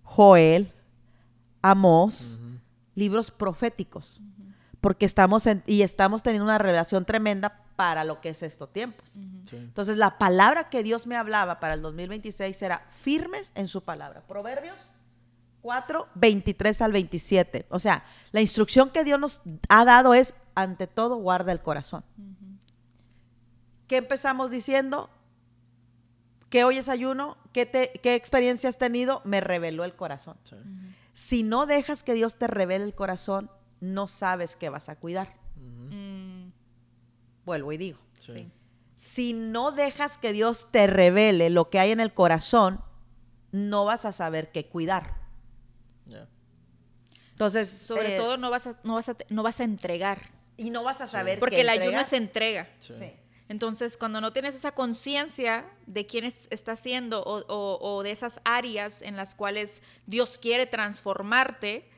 Joel, Amós, libros proféticos, porque estamos teniendo una revelación tremenda para lo que es estos tiempos. Sí. Entonces, la palabra que Dios me hablaba para el 2026 era firmes en su palabra. Proverbios 4, 23 al 27. O sea, la instrucción que Dios nos ha dado es, ante todo, guarda el corazón. ¿Qué empezamos diciendo? ¿Qué hoy es ayuno? ¿Qué experiencia has tenido? Me reveló el corazón. Sí. Si no dejas que Dios te revele el corazón, no sabes qué vas a cuidar. Vuelvo y digo. Sí. Sí. Si no dejas que Dios te revele lo que hay en el corazón, no vas a saber qué cuidar. Yeah. Entonces, Sobre todo no vas a entregar, y no vas a saber porque qué el ayuno entregar. es entrega. Sí. Sí. Entonces, cuando no tienes esa conciencia de quién está haciendo o de esas áreas en las cuales Dios quiere transformarte,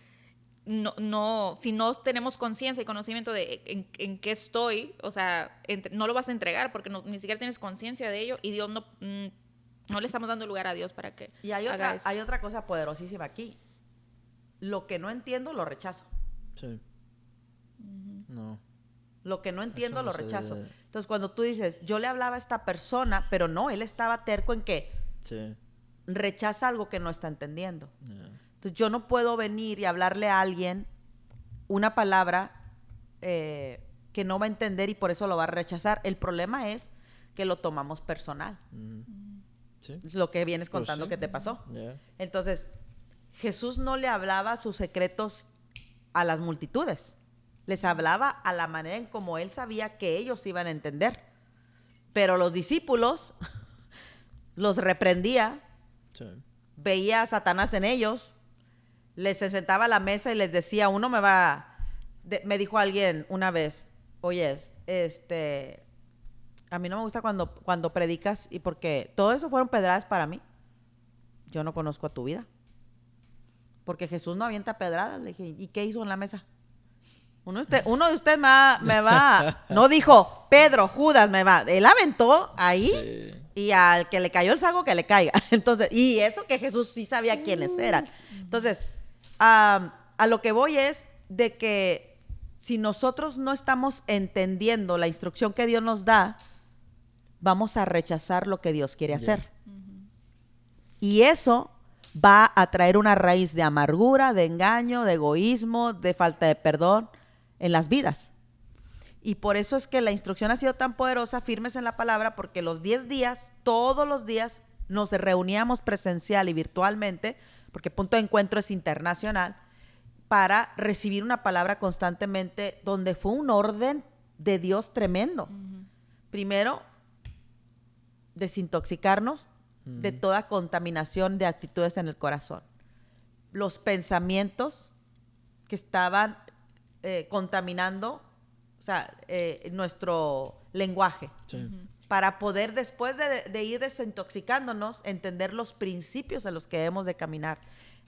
si no tenemos conciencia y conocimiento de en qué estoy, o sea, no lo vas a entregar porque ni siquiera tienes conciencia de ello y Dios no le estamos dando lugar a Dios para que Y hay otra cosa poderosísima aquí. Lo que no entiendo, lo rechazo. Sí. No. Lo que no entiendo, Eso no lo se rechazo. debe. Entonces, cuando tú dices, yo le hablaba a esta persona, pero no, él estaba terco en que Sí. rechaza algo que no está entendiendo. Yeah. Entonces, yo no puedo venir y hablarle a alguien una palabra que no va a entender y por eso lo va a rechazar. El problema es que lo tomamos personal. Sí. Es lo que vienes Pues contando sí. que te pasó. Yeah. Entonces, Jesús no le hablaba sus secretos a las multitudes. Les hablaba a la manera en como él sabía que ellos iban a entender. Pero los discípulos los reprendía, Sí. veía a Satanás en ellos, les sentaba a la mesa y les decía, me dijo alguien una vez, oyes, a mí no me gusta cuando predicas y porque todo eso fueron pedradas para mí. Yo no conozco a tu vida. Porque Jesús no avienta pedradas. Le dije, ¿y qué hizo en la mesa? Uno de ustedes me va, no dijo, Pedro, Judas, me va. Él aventó ahí Sí. y al que le cayó el saco, que le caiga. Entonces, y eso que Jesús sí sabía quiénes eran. Entonces, a lo que voy es de que si nosotros no estamos entendiendo la instrucción que Dios nos da, vamos a rechazar lo que Dios quiere hacer. Y eso va a traer una raíz de amargura, de engaño, de egoísmo, de falta de perdón en las vidas. Y por eso es que la instrucción ha sido tan poderosa, firmes en la palabra, porque los 10 días, todos los días, nos reuníamos presencial y virtualmente, porque Punto de Encuentro es internacional, para recibir una palabra constantemente, donde fue un orden de Dios tremendo. Primero, desintoxicarnos de toda contaminación de actitudes en el corazón. Los pensamientos que estaban contaminando, o sea, nuestro lenguaje. Sí. Para poder, después de ir desintoxicándonos, entender los principios en los que debemos de caminar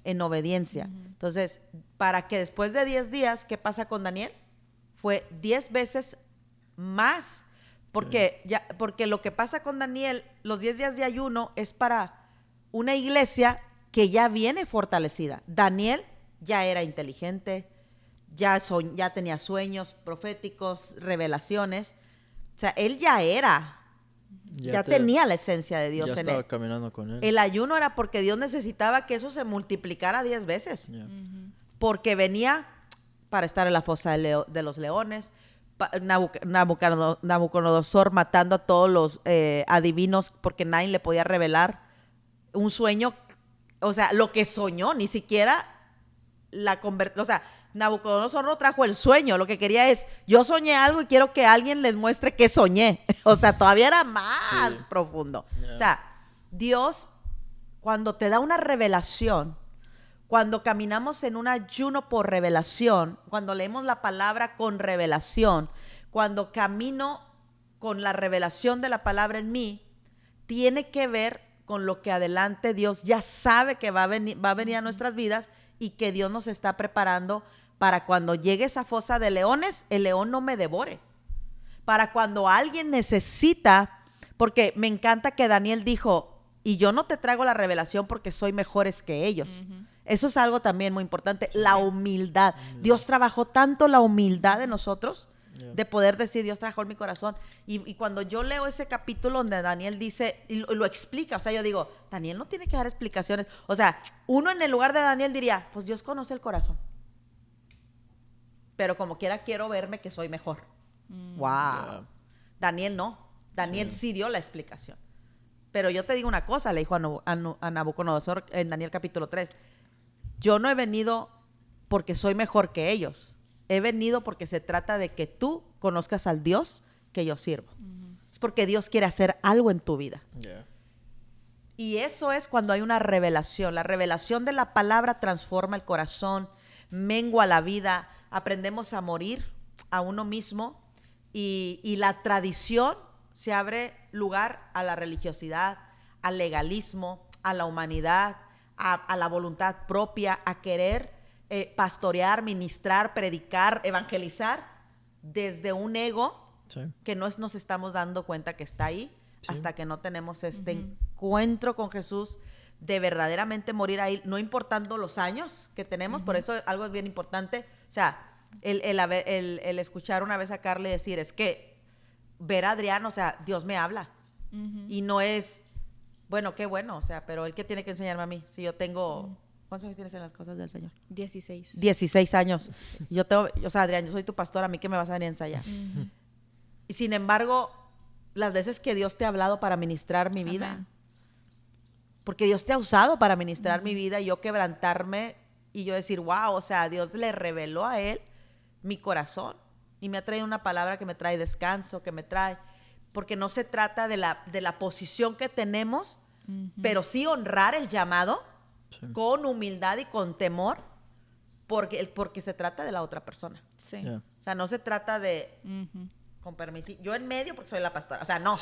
en obediencia. Entonces, para que después de 10 días, ¿qué pasa con Daniel? Fue 10 veces más. Porque lo que pasa con Daniel, los 10 días de ayuno, es para una iglesia que ya viene fortalecida. Daniel ya era inteligente, ya tenía sueños proféticos, revelaciones. O sea, él ya tenía la esencia de Dios ya en estaba él. caminando con él. El ayuno era porque Dios necesitaba que eso se multiplicara 10 veces. Yeah. Porque venía para estar en la fosa de los leones, Nabucodonosor matando a todos los adivinos porque nadie le podía revelar un sueño, o sea, lo que soñó, ni siquiera o sea, Nabucodonosor no trajo el sueño, lo que quería es, yo soñé algo y quiero que alguien les muestre qué soñé. O sea, todavía era más profundo. Yeah. O sea, Dios, cuando te da una revelación, cuando caminamos en un ayuno por revelación, cuando leemos la palabra con revelación, cuando camino con la revelación de la palabra en mí, tiene que ver con lo que adelante Dios ya sabe que va a venir a nuestras vidas y que Dios nos está preparando para cuando llegue esa fosa de leones, el león no me devore. Para cuando alguien necesita, porque me encanta que Daniel dijo, y yo no te traigo la revelación porque soy mejores que ellos. Eso es algo también muy importante, la humildad. Dios trabajó tanto la humildad en nosotros, de poder decir, Dios trabajó en mi corazón. Y cuando yo leo ese capítulo donde Daniel dice, y lo explica, o sea, yo digo, Daniel no tiene que dar explicaciones. O sea, uno en el lugar de Daniel diría, pues Dios conoce el corazón. Pero como quiera quiero verme que soy mejor. Wow. Daniel no. Daniel sí dio la explicación. Pero yo te digo una cosa, le dijo a Nabucodonosor en Daniel capítulo 3. Yo no he venido porque soy mejor que ellos. He venido porque se trata de que tú conozcas al Dios que yo sirvo. Es porque Dios quiere hacer algo en tu vida. Y eso es cuando hay una revelación. La revelación de la palabra transforma el corazón, mengua la vida, aprendemos a morir a uno mismo y la tradición se abre lugar a la religiosidad, al legalismo, a la humanidad, a la voluntad propia, a querer pastorear, ministrar, predicar, evangelizar desde un ego que no nos estamos dando cuenta que está ahí hasta que no tenemos este encuentro con Jesús de verdaderamente morir ahí, no importando los años que tenemos. Por eso algo es bien importante. O sea, el escuchar una vez a Carly decir, es que ver a Adrián, o sea, Dios me habla. Y no es, bueno, qué bueno, o sea, pero él que tiene que enseñarme a mí. Si yo tengo, ¿cuántos años tienes en las cosas del Señor? 16. 16 años. Yo tengo, o sea, Adrián, yo soy tu pastor, a mí que me vas a venir a ensayar. Y sin embargo, las veces que Dios te ha hablado para ministrar mi vida, Amén. Porque Dios te ha usado para ministrar mi vida y yo quebrantarme y yo decir, wow, o sea, Dios le reveló a él mi corazón y me ha traído una palabra que me trae descanso, que me trae, porque no se trata de la posición que tenemos, pero sí honrar el llamado con humildad y con temor, porque se trata de la otra persona. Sí. O sea, no se trata de, con permiso, yo en medio porque soy la pastora, o sea, no.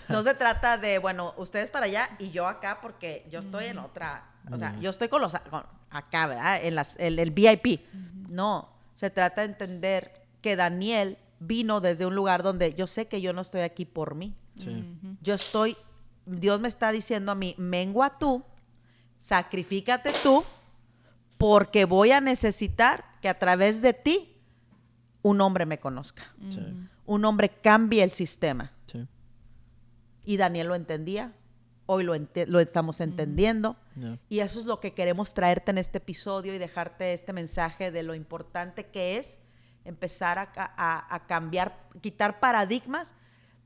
No se trata de, bueno, ustedes para allá y yo acá porque yo estoy en otra, o sea, yo estoy con acá, ¿verdad? En el VIP. No, se trata de entender que Daniel vino desde un lugar donde yo sé que yo no estoy aquí por mí. Yo estoy, Dios me está diciendo a mí, mengua tú, sacrifícate tú, porque voy a necesitar que a través de ti un hombre me conozca. Un hombre cambie el sistema. Y Daniel lo entendía, hoy lo estamos entendiendo. Y eso es lo que queremos traerte en este episodio y dejarte este mensaje de lo importante que es empezar a cambiar, quitar paradigmas.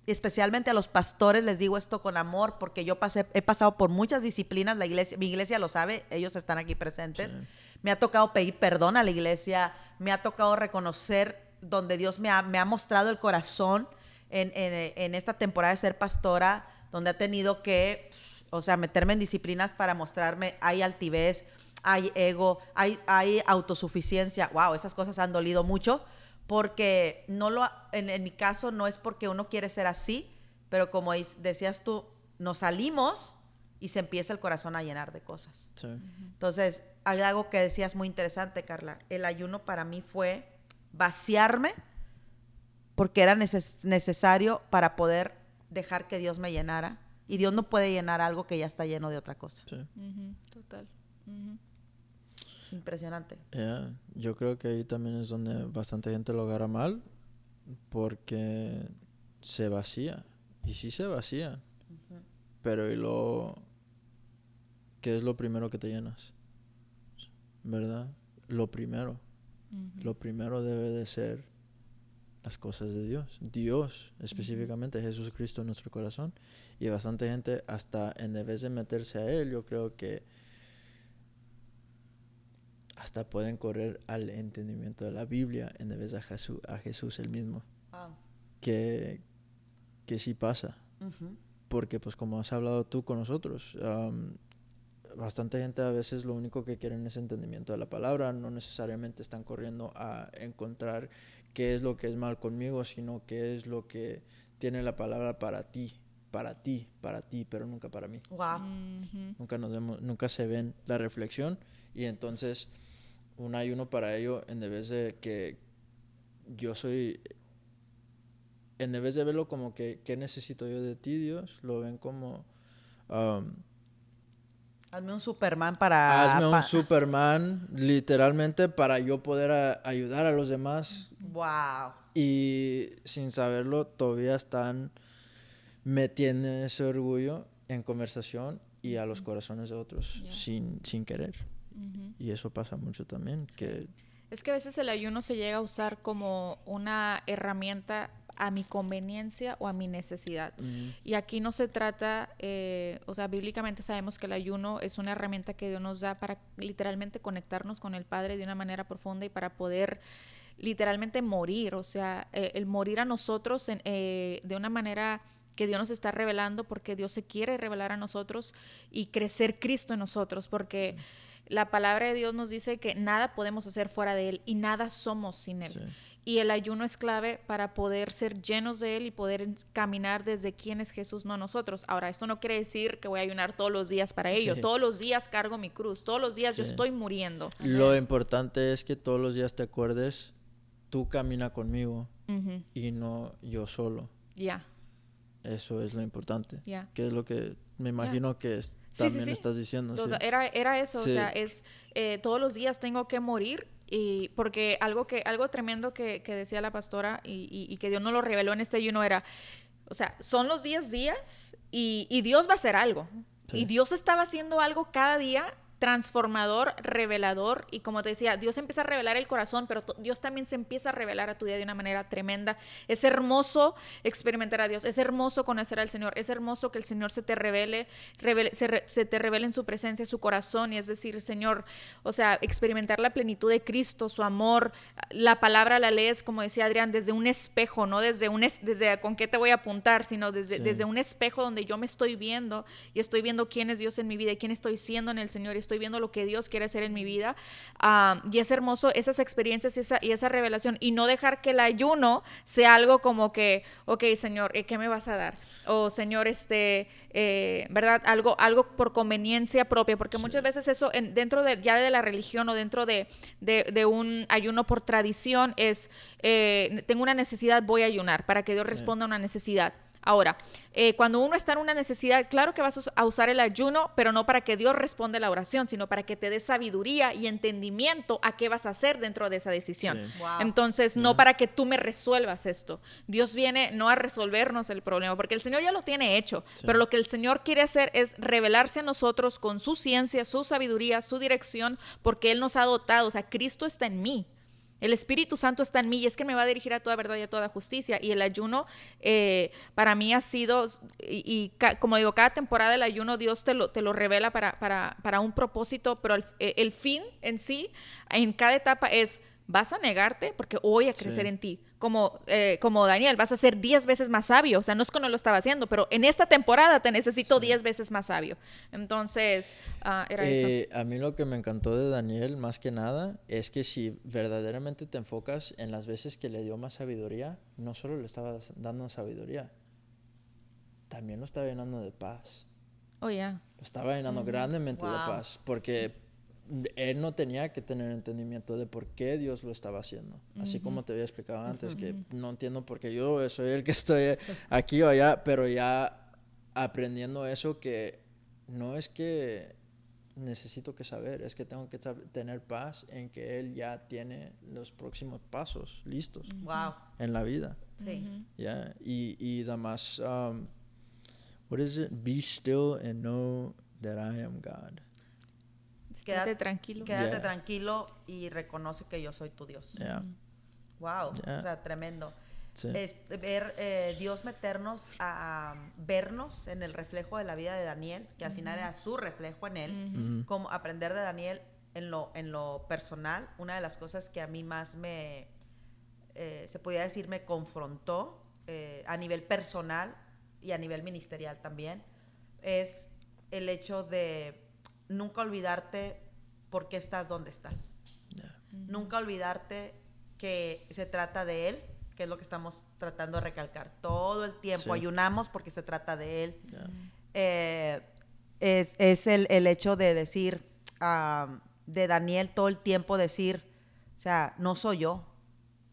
Especialmente a los pastores les digo esto con amor, porque yo he pasado por muchas disciplinas, mi iglesia lo sabe, ellos están aquí presentes. Me ha tocado pedir perdón a la iglesia, me ha tocado reconocer donde Dios me ha mostrado el corazón en esta temporada de ser pastora, donde ha tenido que, o sea, meterme en disciplinas para mostrarme, hay altivez, hay ego, hay autosuficiencia. Wow, esas cosas han dolido mucho, porque en mi caso no es porque uno quiere ser así, pero como decías tú, nos salimos y se empieza el corazón a llenar de cosas. Entonces, hay algo que decías muy interesante, Carla. El ayuno para mí fue vaciarme porque era necesario para poder dejar que Dios me llenara. Y Dios no puede llenar algo que ya está lleno de otra cosa. Total. Impresionante. Yo creo que ahí también es donde bastante gente lo agarra mal, porque se vacía. Y sí se vacía. Pero ¿y qué es lo primero que te llenas? ¿Verdad? Lo primero. Lo primero debe de ser las cosas de Dios. Dios, específicamente Jesucristo en nuestro corazón. Y bastante gente, hasta en vez de meterse a Él, yo creo que hasta pueden correr al entendimiento de la Biblia en vez de a Jesús el mismo. Que sí pasa. Porque pues como has hablado tú con nosotros, bastante gente a veces lo único que quieren es entendimiento de la palabra, no necesariamente están corriendo a encontrar qué es lo que es mal conmigo, sino qué es lo que tiene la palabra para ti, para ti, pero nunca para mí. Wow. Nunca se ven la reflexión, y entonces un ayuno para ello, en vez de que en vez de verlo como que ¿qué necesito yo de ti, Dios? Lo ven como Hazme un Superman para... hazme un Superman, literalmente, para yo poder ayudar a los demás. Wow. Y sin saberlo, todavía están metiendo ese orgullo en conversación y a los corazones de otros, sin querer. Y eso pasa mucho también. Que es que a veces el ayuno se llega a usar como una herramienta a mi conveniencia o a mi necesidad. Y aquí no se trata, o sea, bíblicamente sabemos que el ayuno es una herramienta que Dios nos da para literalmente conectarnos con el Padre de una manera profunda y para poder literalmente morir, o sea, el morir a nosotros de una manera que Dios nos está revelando, porque Dios se quiere revelar a nosotros y crecer Cristo en nosotros, porque la palabra de Dios nos dice que nada podemos hacer fuera de Él y nada somos sin Él. Sí. Y el ayuno es clave para poder ser llenos de Él y poder caminar desde quién es Jesús, no nosotros. Ahora, esto no quiere decir que voy a ayunar todos los días para ello. Todos los días cargo mi cruz. Todos los días yo estoy muriendo. Lo importante es que todos los días te acuerdes, tú camina conmigo y no yo solo. Eso es lo importante. Que es lo que me imagino que también estás diciendo. Era eso, o sea, es todos los días tengo que morir. Y porque algo tremendo que decía la pastora y que Dios nos lo reveló en este ayuno era, o sea, son los 10 días y Dios va a hacer algo. Y Dios estaba haciendo algo cada día transformador, revelador, y como te decía, Dios empieza a revelar el corazón, pero Dios también se empieza a revelar a tu día de una manera tremenda. Es hermoso experimentar a Dios, es hermoso conocer al Señor, es hermoso que el Señor se te revele en su presencia, su corazón, y es decir, Señor, o sea, experimentar la plenitud de Cristo, su amor. La palabra la lees, como decía Adrián, desde un espejo, no desde con qué te voy a apuntar, sino desde un espejo donde yo me estoy viendo y estoy viendo quién es Dios en mi vida y quién estoy siendo en el Señor, y estoy viendo lo que Dios quiere hacer en mi vida. Y es hermoso esas experiencias y esa revelación, y no dejar que el ayuno sea algo como que, ok, Señor, ¿qué me vas a dar? O Señor, ¿verdad? Algo por conveniencia propia, porque muchas veces eso dentro ya de la religión o dentro de un ayuno por tradición es, tengo una necesidad, voy a ayunar para que Dios responda a una necesidad. Ahora, cuando uno está en una necesidad, claro que vas a usar el ayuno, pero no para que Dios responda a la oración, sino para que te dé sabiduría y entendimiento a qué vas a hacer dentro de esa decisión. Wow. Entonces, no para que tú me resuelvas esto. Dios viene no a resolvernos el problema, porque el Señor ya lo tiene hecho, pero lo que el Señor quiere hacer es revelarse a nosotros con su ciencia, su sabiduría, su dirección, porque Él nos ha dotado. O sea, Cristo está en mí. El Espíritu Santo está en mí y es que me va a dirigir a toda verdad y a toda justicia. Y el ayuno para mí ha sido, como digo, cada temporada del ayuno Dios te lo revela para un propósito, pero el fin en sí, en cada etapa es, vas a negarte porque voy a crecer en ti. Como Daniel, vas a ser 10 veces más sabio. O sea, no es que no lo estaba haciendo, pero en esta temporada te necesito 10 veces más sabio. Entonces, era eso. A mí lo que me encantó de Daniel, más que nada, es que si verdaderamente te enfocas en las veces que le dio más sabiduría, no solo le estaba dando sabiduría, también lo estaba llenando de paz. Oh, yeah. Lo estaba llenando grandemente de paz, porque él no tenía que tener entendimiento de por qué Dios lo estaba haciendo. Así como te había explicado antes, que no entiendo por qué yo soy el que estoy aquí o allá, pero ya aprendiendo eso, que no es que necesito que saber, es que tengo que tener paz en que Él ya tiene los próximos pasos listos en la vida. Y además, what is it? Be still and know that I am God. Quédate tranquilo. Quédate tranquilo y reconoce que yo soy tu Dios. Wow, o sea, tremendo. Es ver Dios meternos a vernos en el reflejo de la vida de Daniel, que al final era su reflejo en él, como aprender de Daniel en lo personal. Una de las cosas que a mí más se podría decir, me confrontó a nivel personal y a nivel ministerial también, es el hecho de nunca olvidarte por qué estás donde estás. Nunca olvidarte que se trata de Él que es lo que estamos tratando de recalcar. Todo el tiempo Sí. ayunamos porque se trata de Él. Yeah. Es el hecho de decir, de Daniel todo el tiempo decir, o sea, no soy yo,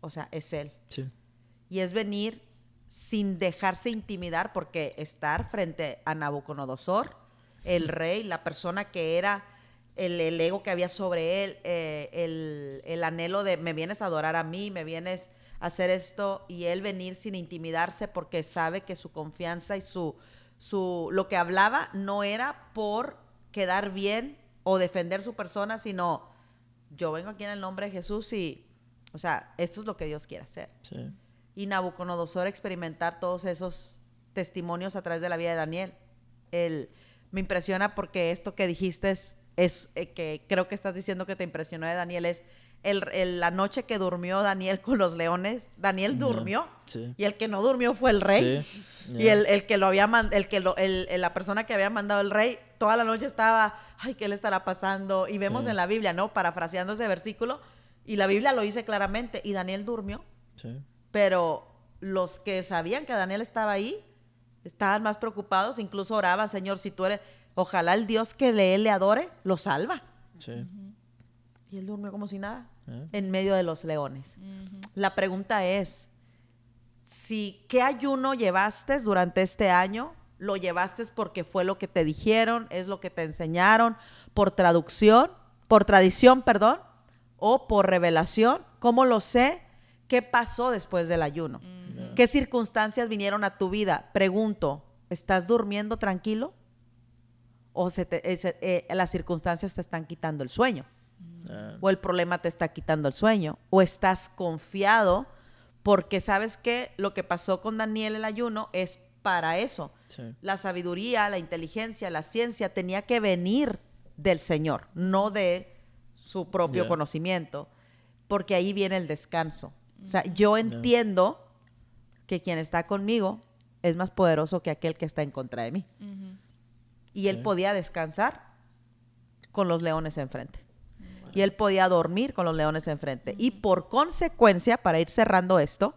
o sea, es Él. Sí. Y es venir sin dejarse intimidar, porque estar frente a Nabucodonosor, el rey, la persona que era, el ego que había sobre él, el anhelo de me vienes a adorar a mí, me vienes a hacer esto, y él venir sin intimidarse porque sabe que su confianza y lo que hablaba no era por quedar bien o defender su persona, sino yo vengo aquí en el nombre de Jesús y, o sea, esto es lo que Dios quiere hacer. Sí. Y Nabucodonosor experimentar todos esos testimonios a través de la vida de Daniel. Me impresiona porque esto que dijiste es que creo que estás diciendo que te impresionó de Daniel, es la noche que durmió Daniel con los leones. Daniel durmió, Sí. y el que no durmió fue el rey. Sí. Y el que lo había la persona que había mandado el rey toda la noche estaba, ay, ¿qué le estará pasando? Y vemos Sí. en la Biblia, ¿no? Parafraseando ese versículo, y la Biblia lo dice claramente, y Daniel durmió. Sí. Pero los que sabían que Daniel estaba ahí estaban más preocupados, incluso oraban, Señor, si tú eres, ojalá el Dios que él le adore lo salva. Sí. Y él durmió como si nada, ¿Eh? en medio de los leones. La pregunta es, ¿qué ayuno llevaste durante este año? ¿Lo llevaste porque fue lo que te dijeron, es lo que te enseñaron, por tradición, perdón, o por revelación? ¿Cómo lo sé? ¿Qué pasó después del ayuno? Yeah. ¿Qué circunstancias vinieron a tu vida? Pregunto, ¿estás durmiendo tranquilo? ¿O las circunstancias te están quitando el sueño? ¿O el problema te está quitando el sueño? ¿O estás confiado porque sabes que lo que pasó con Daniel el ayuno es para eso? Sí. La sabiduría, la inteligencia, la ciencia tenía que venir del Señor, no de su propio Yeah. conocimiento, porque ahí viene el descanso. O sea, yo entiendo que quien está conmigo es más poderoso que aquel que está en contra de mí. Y él Sí. podía descansar con los leones enfrente. Y él podía dormir con los leones enfrente. Y por consecuencia, para ir cerrando esto,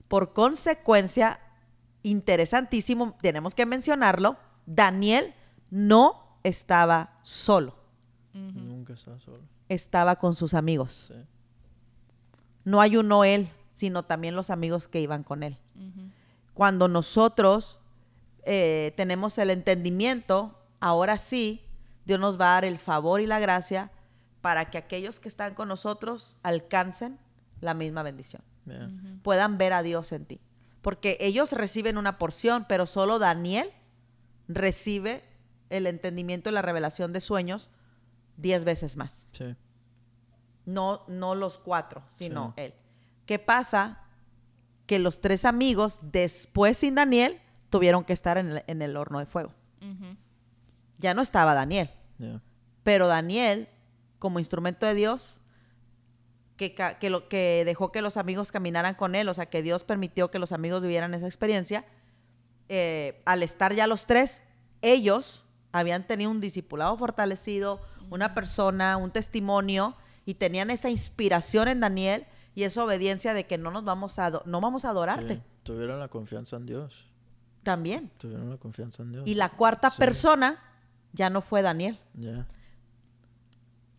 por consecuencia, interesantísimo, tenemos que mencionarlo, Daniel no estaba solo, Nunca está solo. estaba con sus amigos. Sí. No ayunó él, sino también los amigos que iban con él. Cuando nosotros tenemos el entendimiento, ahora sí, Dios nos va a dar el favor y la gracia para que aquellos que están con nosotros alcancen la misma bendición. Yeah. Puedan ver a Dios en ti. Porque ellos reciben una porción, pero solo Daniel recibe el entendimiento y la revelación de sueños 10 veces más. Sí. No los 4, sino Sí. él. ¿Qué pasa? Que los 3 amigos, después sin Daniel, tuvieron que estar en el horno de fuego. Ya no estaba Daniel. Yeah. Pero Daniel, como instrumento de Dios, que dejó que los amigos caminaran con él, o sea, que Dios permitió que los amigos vivieran esa experiencia, al estar ya los 3, ellos habían tenido un discipulado fortalecido, una persona, un testimonio, y tenían esa inspiración en Daniel y esa obediencia de que no vamos a adorarte. Sí. Tuvieron la confianza en Dios. También. Tuvieron la confianza en Dios. Y la cuarta Sí. persona ya no fue Daniel. Yeah.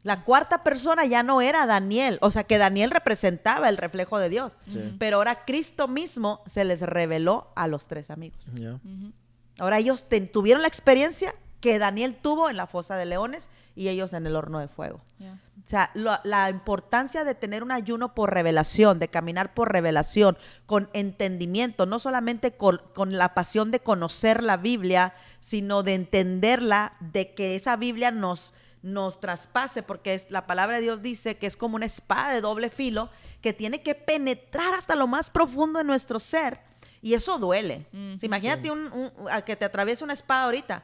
La cuarta persona ya no era Daniel. O sea, que Daniel representaba el reflejo de Dios. Sí. Pero ahora Cristo mismo se les reveló a los 3 amigos. Yeah. Ahora ellos tuvieron la experiencia que Daniel tuvo en la fosa de leones y ellos en el horno de fuego. O sea, la importancia de tener un ayuno por revelación, de caminar por revelación, con entendimiento, no solamente con la pasión de conocer la Biblia, sino de entenderla, de que esa Biblia nos traspase, porque la palabra de Dios dice que es como una espada de doble filo que tiene que penetrar hasta lo más profundo de nuestro ser, y eso duele. O sea, imagínate a que te atraviese una espada ahorita.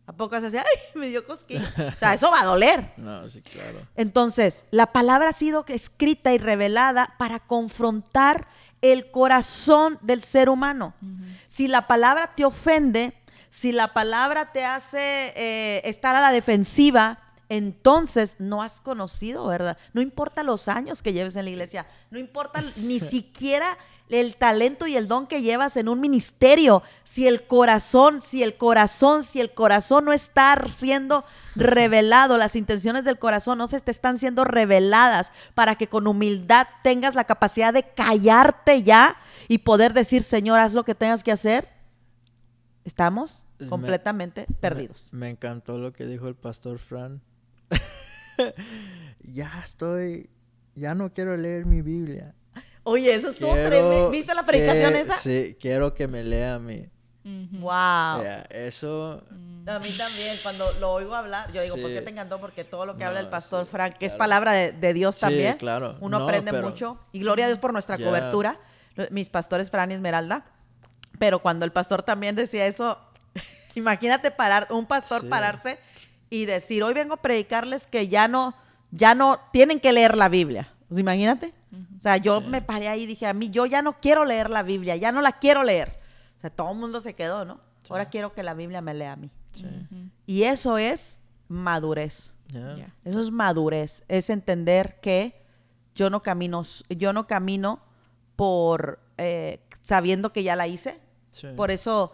¿A poco se hace, ay, me dio cosquilla? O sea, eso va a doler. No, sí, claro. Entonces, la palabra ha sido escrita y revelada para confrontar el corazón del ser humano. Si la palabra te ofende, si la palabra te hace estar a la defensiva, entonces no has conocido, ¿verdad? No importa los años que lleves en la iglesia, no importa ni siquiera el talento y el don que llevas en un ministerio, si el corazón no está siendo revelado, las intenciones del corazón no se te están siendo reveladas para que con humildad tengas la capacidad de callarte ya y poder decir, Señor, haz lo que tengas que hacer, estamos completamente perdidos. Me encantó lo que dijo el pastor Fran. Ya no quiero leer mi Biblia. Oye, eso estuvo tremendo. ¿Viste la predicación esa? Sí, quiero que me lea a mí. Wow. Eso... A mí también, cuando lo oigo hablar, yo digo, ¿por qué te encantó? Porque todo lo que habla el pastor Frank, que es palabra de Dios también, claro. uno aprende mucho. Y gloria a Dios por nuestra cobertura, mis pastores Fran y Esmeralda. Pero cuando el pastor también decía eso, imagínate un pastor pararse y decir, hoy vengo a predicarles que ya no tienen que leer la Biblia. Pues imagínate. O sea, yo me paré ahí y dije, a mí yo ya no quiero leer la Biblia, ya no la quiero leer. O sea, todo el mundo se quedó, ¿no? Sí. Ahora quiero que la Biblia me lea a mí. Sí. Y eso es madurez. Eso es madurez. Es entender que yo no camino por sabiendo que ya la hice. Sí. Por eso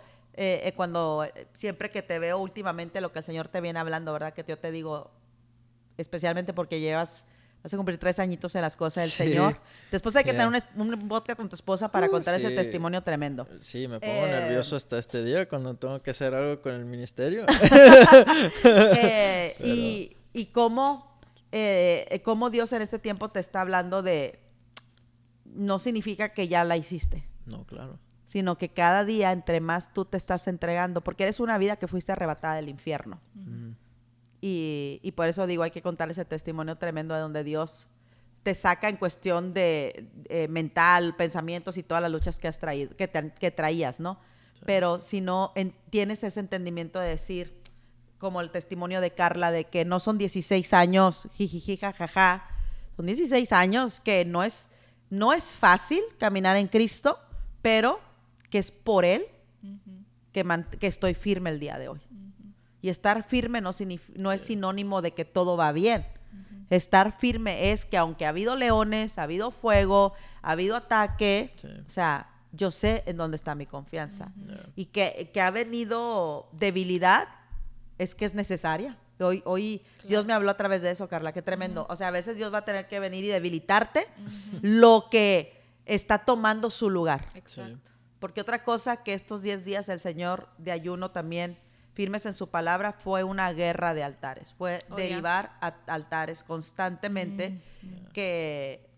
siempre que te veo últimamente lo que el Señor te viene hablando, ¿verdad? Que yo te digo, especialmente porque vas a cumplir 3 añitos en las cosas del Señor. Después hay que tener un podcast con tu esposa para contar ese testimonio tremendo. Sí, me pongo nervioso hasta este día cuando tengo que hacer algo con el ministerio. Y cómo Dios en este tiempo te está hablando de... No significa que ya la hiciste. No, claro. Sino que cada día, entre más tú te estás entregando, porque eres una vida que fuiste arrebatada del infierno. Y por eso digo, hay que contar ese testimonio tremendo de donde Dios te saca en cuestión de mental, pensamientos y todas las luchas que has traído, que traías, ¿no? Sí. Pero si no tienes ese entendimiento de decir, como el testimonio de Carla, de que no son 16 años, jijiji, jajaja, son 16 años que no es fácil caminar en Cristo, pero que es por Él que estoy firme el día de hoy. Y estar firme no es sinónimo de que todo va bien. Estar firme es que aunque ha habido leones, ha habido fuego, ha habido ataque, o sea, yo sé en dónde está mi confianza. Y que ha venido debilidad, es que es necesaria. Hoy Dios me habló a través de eso, Carla, qué tremendo. O sea, a veces Dios va a tener que venir y debilitarte lo que está tomando su lugar. Exacto. Porque otra cosa que estos 10 días el Señor de ayuno también, firmes en su palabra, fue una guerra de altares. Fue derivar a altares constantemente que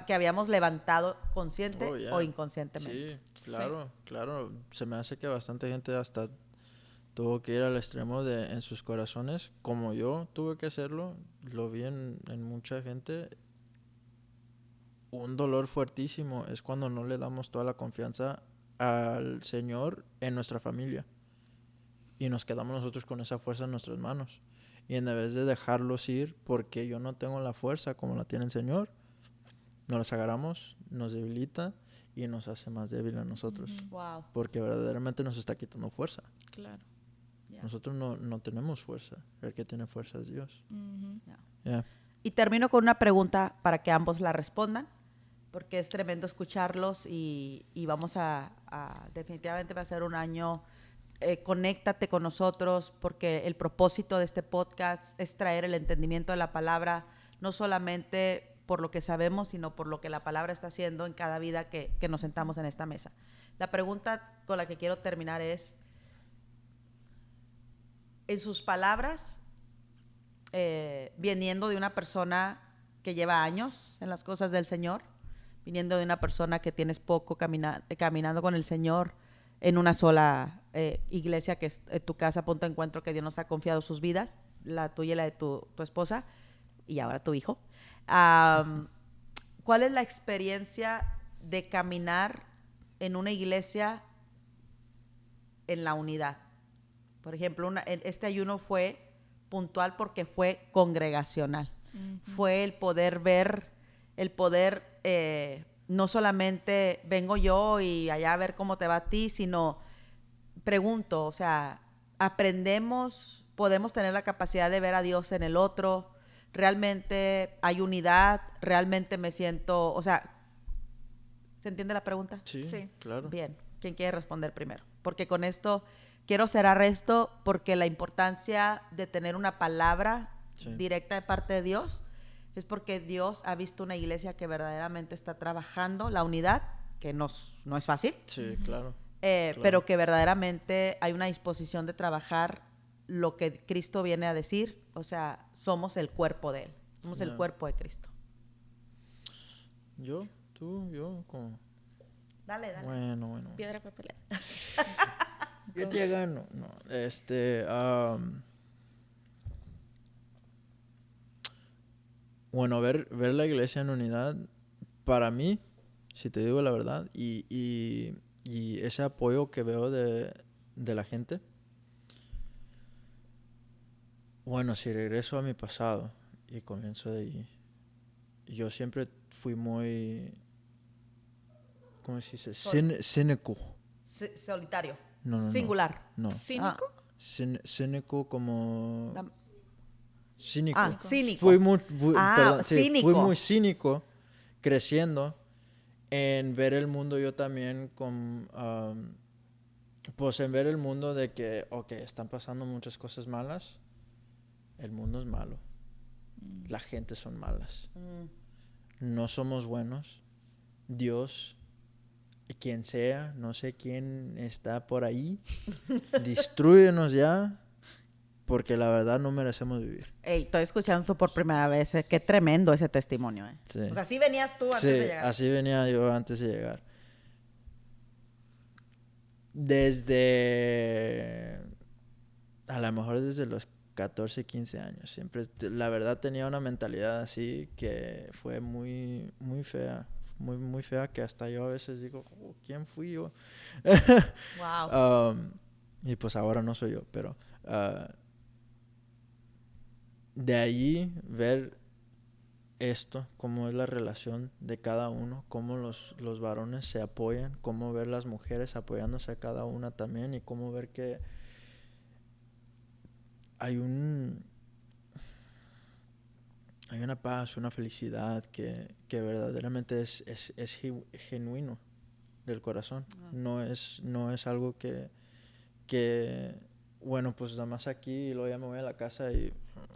habíamos levantado consciente o inconscientemente. Sí, claro. Se me hace que bastante gente hasta tuvo que ir al extremo en sus corazones, como yo tuve que hacerlo. Lo vi en mucha gente. Un dolor fuertísimo es cuando no le damos toda la confianza al Señor en nuestra familia. Y nos quedamos nosotros con esa fuerza en nuestras manos. Y en vez de dejarlos ir, porque yo no tengo la fuerza como la tiene el Señor, nos los agarramos, nos debilita y nos hace más débil a nosotros. Wow. Porque verdaderamente nos está quitando fuerza. Claro. Yeah. Nosotros no tenemos fuerza. El que tiene fuerza es Dios. Y termino con una pregunta para que ambos la respondan, porque es tremendo escucharlos y vamos a definitivamente va a ser un año... conéctate con nosotros, porque el propósito de este podcast es traer el entendimiento de la palabra, no solamente por lo que sabemos, sino por lo que la palabra está haciendo en cada vida que nos sentamos en esta mesa. La pregunta con la que quiero terminar es, en sus palabras, viniendo de una persona que lleva años en las cosas del Señor, viniendo de una persona que tienes poco caminando con el Señor, en una sola iglesia que es tu casa, punto de encuentro, que Dios nos ha confiado sus vidas, la tuya y la de tu esposa y ahora tu hijo. ¿Cuál es la experiencia de caminar en una iglesia en la unidad? Por ejemplo, este ayuno fue puntual porque fue congregacional. Fue el poder ver, no solamente vengo yo y allá a ver cómo te va a ti, sino pregunto, o sea, aprendemos podemos tener la capacidad de ver a Dios en el otro. Realmente hay unidad, realmente me siento, o sea, ¿se entiende la pregunta? Sí, Sí. claro. Bien, ¿quién quiere responder primero? Porque con esto quiero cerrar esto porque la importancia de tener una palabra Sí. directa de parte de Dios es porque Dios ha visto una iglesia que verdaderamente está trabajando la unidad, que no es fácil, Sí, claro. pero que verdaderamente hay una disposición de trabajar lo que Cristo viene a decir, o sea, somos el cuerpo de Él, somos el Ya. cuerpo de Cristo. Yo, tú, yo, como... Dale. Bueno. Piedra, papel. Yo te gano. No, bueno, ver la iglesia en unidad, para mí, si te digo la verdad, y ese apoyo que veo de la gente, bueno, si regreso a mi pasado y comienzo de ahí, yo siempre fui muy, ¿cómo se dice? Cínico. Solitario, No. singular. No. ¿Cínico? Cínico como... La- Cínico. Ah, cínico. Fui muy, cínico. fui muy cínico creciendo en ver el mundo yo también pues en ver el mundo de que, ok, están pasando muchas cosas malas, el mundo es malo, la gente son malas, no somos buenos, Dios, quien sea, no sé quién está por ahí, destrúyenos ya, porque la verdad no merecemos vivir. Ey, estoy escuchando esto por primera vez. Qué tremendo ese testimonio. Sí. O sea, así venías tú antes Sí, de llegar. así venía yo antes de llegar. Desde, a lo mejor desde los 14, 15 años. Siempre, la verdad, tenía una mentalidad así que fue muy, muy fea. Muy fea, que hasta yo a veces digo, oh, ¿quién fui yo? Wow. Y pues ahora no soy yo, pero de allí ver esto, cómo es la relación de cada uno, cómo los varones se apoyan, cómo ver las mujeres apoyándose a cada una también, y cómo ver que hay una paz, una felicidad que verdaderamente es genuino del corazón. No es algo que bueno, pues nada más aquí y luego ya me voy a la casa y...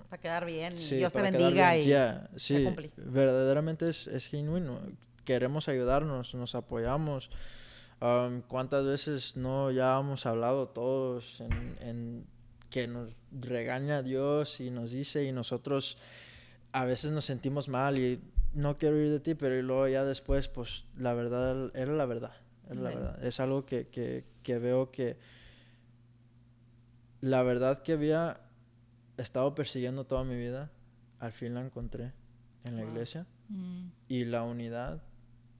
Para quedar bien, Sí, y Dios te para quedar bendiga bien. y Yeah, ya sí, cumplí. verdaderamente es genuino. Queremos ayudarnos, nos apoyamos. ¿Cuántas veces no ya hemos hablado todos en que nos regaña Dios y nos dice, y nosotros a veces nos sentimos mal y no quiero ir de ti, pero y luego ya después, pues la verdad era la verdad. Era la verdad. Es algo que veo que la verdad que había estado persiguiendo toda mi vida, al fin la encontré en la iglesia. Y la unidad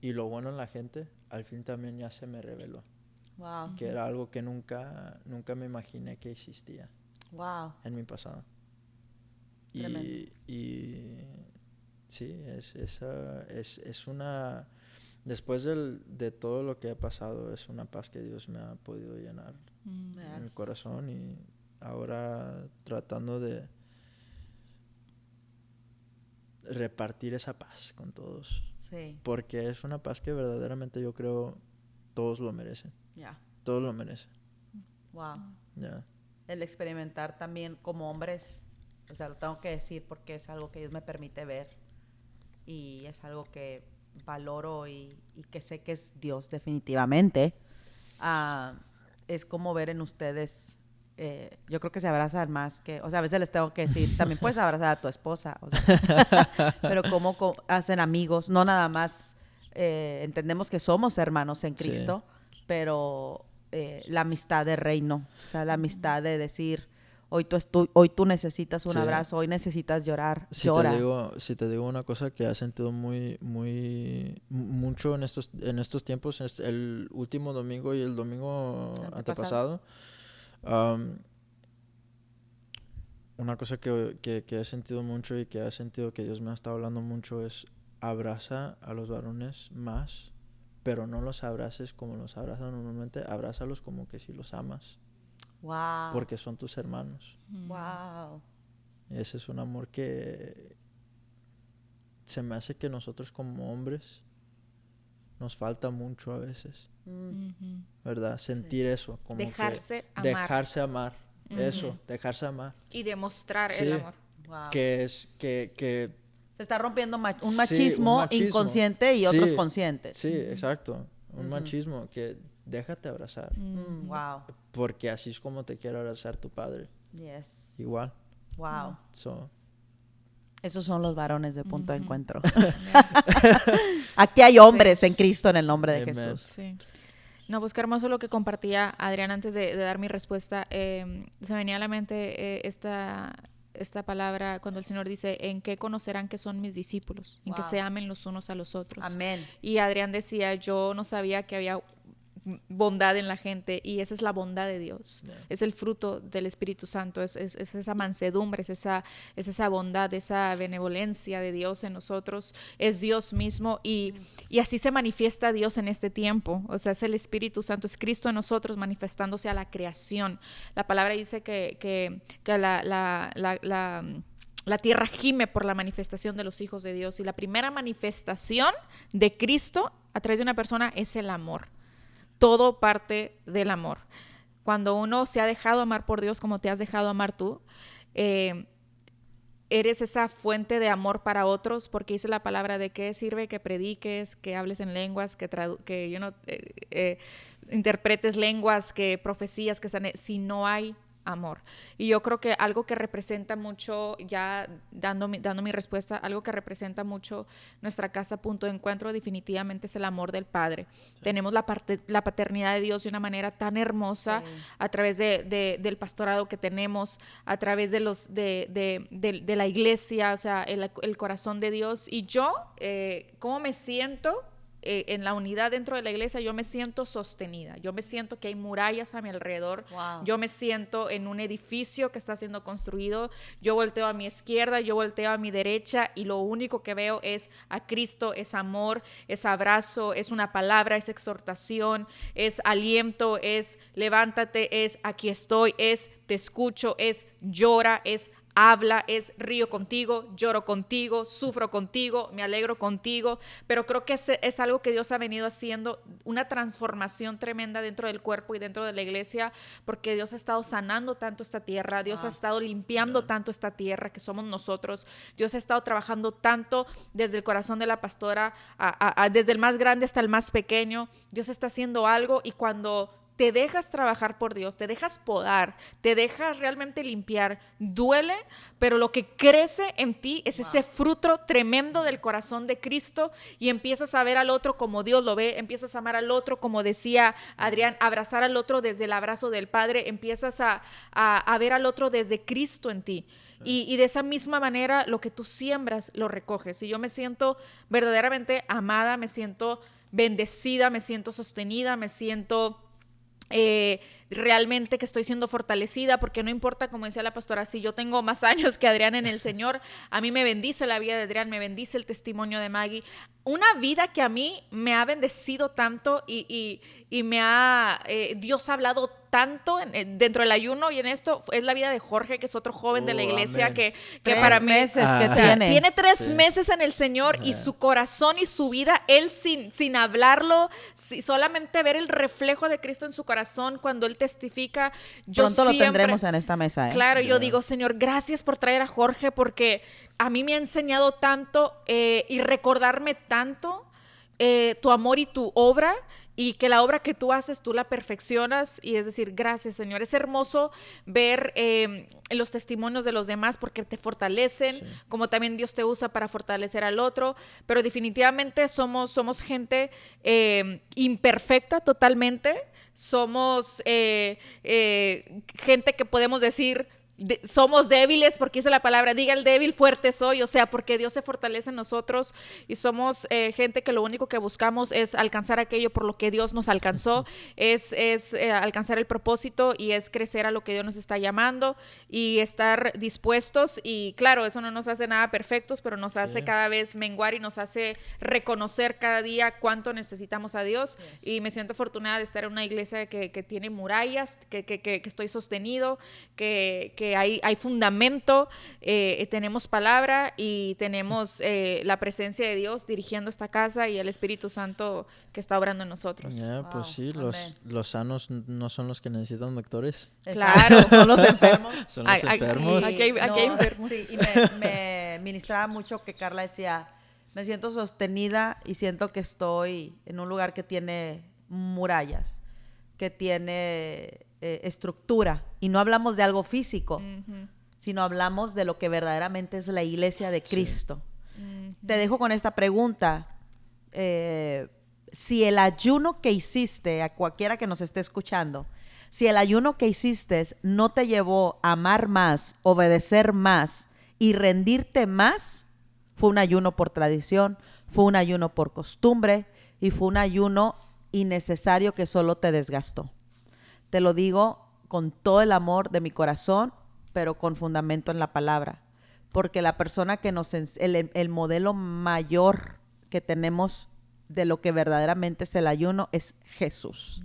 y lo bueno en la gente, al fin también ya se me reveló. Wow. Que era algo que nunca me imaginé que existía Wow. en mi pasado. Tremendo. Y sí, es una... Después de todo lo que ha pasado, es una paz que Dios me ha podido llenar en el corazón, y ahora tratando de repartir esa paz con todos. Sí. Porque es una paz que verdaderamente yo creo todos lo merecen. Ya. Todos lo merecen. Wow. Ya. El experimentar también como hombres, o sea, lo tengo que decir porque es algo que Dios me permite ver y es algo que valoro y que sé que es Dios definitivamente. Es como ver en ustedes, yo creo que se abrazan más que, o sea, a veces les tengo que decir, también puedes abrazar a tu esposa, o sea, pero cómo hacen amigos, no nada más, entendemos que somos hermanos en Cristo, pero la amistad de reino, o sea, la amistad de decir, hoy tú necesitas un abrazo, hoy necesitas llorar, llora. Si te digo una cosa que he sentido mucho en estos tiempos, es el último domingo y el domingo antepasado. Una cosa que he sentido mucho y que he sentido que Dios me ha estado hablando mucho es: abraza a los varones más, pero no los abraces como los abrazan normalmente, abrázalos como que si los amas. Wow. porque son tus hermanos. Wow. Ese es un amor que se me hace que nosotros como hombres nos falta mucho a veces, ¿verdad? Sentir eso, como Dejarse que amar. dejarse amar, eso, dejarse amar. Y demostrar Sí. el amor. Wow. Que es que Se está rompiendo un Sí, machismo, un machismo. inconsciente y Sí, otros conscientes. sí, exacto, un machismo que déjate abrazar, Wow. porque así es como te quiere abrazar tu padre, Yes. igual. Wow. So, Esos son los varones de Punto de Encuentro. Aquí hay hombres en Cristo en el nombre de Amen. Jesús. Sí. No, pues qué hermoso lo que compartía Adrián antes de dar mi respuesta. Se me venía a la mente esta palabra cuando el Señor dice, ¿en qué conocerán que son mis discípulos? En que Wow. se amen los unos a los otros. Amén. Y Adrián decía, yo no sabía que había bondad en la gente, y esa es la bondad de Dios. Yeah. Es el fruto del Espíritu Santo, es esa mansedumbre, es esa bondad, esa benevolencia de Dios en nosotros, es Dios mismo, y así se manifiesta Dios en este tiempo. O sea, es el Espíritu Santo, es Cristo en nosotros manifestándose a la creación. La palabra dice que la tierra gime por la manifestación de los hijos de Dios, y la primera manifestación de Cristo a través de una persona es el amor. Todo parte del amor. Cuando uno se ha dejado amar por Dios como te has dejado amar tú, eres esa fuente de amor para otros, porque dice la palabra de qué sirve que prediques, que hables en lenguas, que interpretes lenguas, que profecías, si no hay amor. Y yo creo que algo que representa mucho, ya dando mi respuesta, algo que representa mucho nuestra casa Punto de Encuentro definitivamente es el amor del Padre. Sí. Tenemos la paternidad de Dios de una manera tan hermosa, sí, a través del pastorado que tenemos, a través de la iglesia, o sea, el corazón de Dios. Y yo, ¿cómo me siento? En la unidad dentro de la iglesia, yo me siento sostenida, yo me siento que hay murallas a mi alrededor, wow, yo me siento en un edificio que está siendo construido, yo volteo a mi izquierda, yo volteo a mi derecha, y lo único que veo es a Cristo, es amor, es abrazo, es una palabra, es exhortación, es aliento, es levántate, es aquí estoy, es te escucho, es llora, es habla, es río contigo, lloro contigo, sufro contigo, me alegro contigo. Pero creo que es algo que Dios ha venido haciendo, una transformación tremenda dentro del cuerpo y dentro de la iglesia, porque Dios ha estado sanando tanto esta tierra, Dios ha estado limpiando tanto esta tierra que somos nosotros, Dios ha estado trabajando tanto desde el corazón de la pastora, desde el más grande hasta el más pequeño. Dios está haciendo algo, y cuando te dejas trabajar por Dios, te dejas podar, te dejas realmente limpiar, duele, pero lo que crece en ti es ese fruto tremendo del corazón de Cristo, y empiezas a ver al otro como Dios lo ve, empiezas a amar al otro, como decía Adrián, abrazar al otro desde el abrazo del Padre, empiezas a ver al otro desde Cristo en ti. Y de esa misma manera, lo que tú siembras, lo recoges. Y yo me siento verdaderamente amada, me siento bendecida, me siento sostenida, me siento realmente que estoy siendo fortalecida, porque no importa, como decía la pastora, si yo tengo más años que Adrián en el Señor, a mí me bendice la vida de Adrián, me bendice el testimonio de Maggie, una vida que a mí me ha bendecido tanto, y Dios ha hablado tanto dentro del ayuno, y en esto es la vida de Jorge, que es otro joven de la iglesia, amén, que para mí meses que tiene 3 sí, meses en el Señor, y su corazón y su vida, él sin hablarlo, solamente ver el reflejo de Cristo en su corazón cuando él testifica. Pronto lo tendremos en esta mesa, ¿eh? Claro, yo digo, Señor, gracias por traer a Jorge, porque a mí me ha enseñado tanto, y recordarme tanto tu amor y tu obra, y que la obra que tú haces, tú la perfeccionas. Y es decir, gracias, Señor. Es hermoso ver los testimonios de los demás, porque te fortalecen, sí, como también Dios te usa para fortalecer al otro. Pero definitivamente somos gente imperfecta totalmente. Somos gente que podemos decir, somos débiles, porque dice la palabra, diga el débil, fuerte soy, o sea, porque Dios se fortalece en nosotros y somos gente que lo único que buscamos es alcanzar aquello por lo que Dios nos alcanzó, es alcanzar el propósito y es crecer a lo que Dios nos está llamando y estar dispuestos, y claro, eso no nos hace nada perfectos, pero nos hace cada vez menguar y nos hace reconocer cada día cuánto necesitamos a Dios. Y me siento afortunada de estar en una iglesia que tiene murallas, que estoy sostenido, que hay fundamento, tenemos palabra y tenemos la presencia de Dios dirigiendo esta casa y el Espíritu Santo que está obrando en nosotros. Pues sí, los sanos no son los que necesitan doctores. Claro, son los enfermos. Son los enfermos. Aquí hay enfermos. Sí, y me ministraba mucho que Carla decía, me siento sostenida y siento que estoy en un lugar que tiene murallas, que tiene estructura, y no hablamos de algo físico, sino hablamos de lo que verdaderamente es la iglesia de Cristo. Te dejo con esta pregunta. Si el ayuno que hiciste, a cualquiera que nos esté escuchando, si el ayuno que hiciste no te llevó a amar más, obedecer más y rendirte más, fue un ayuno por tradición, fue un ayuno por costumbre y fue un ayuno innecesario que solo te desgastó. Te lo digo con todo el amor de mi corazón, pero con fundamento en la palabra. Porque la persona que el modelo mayor que tenemos de lo que verdaderamente es el ayuno es Jesús.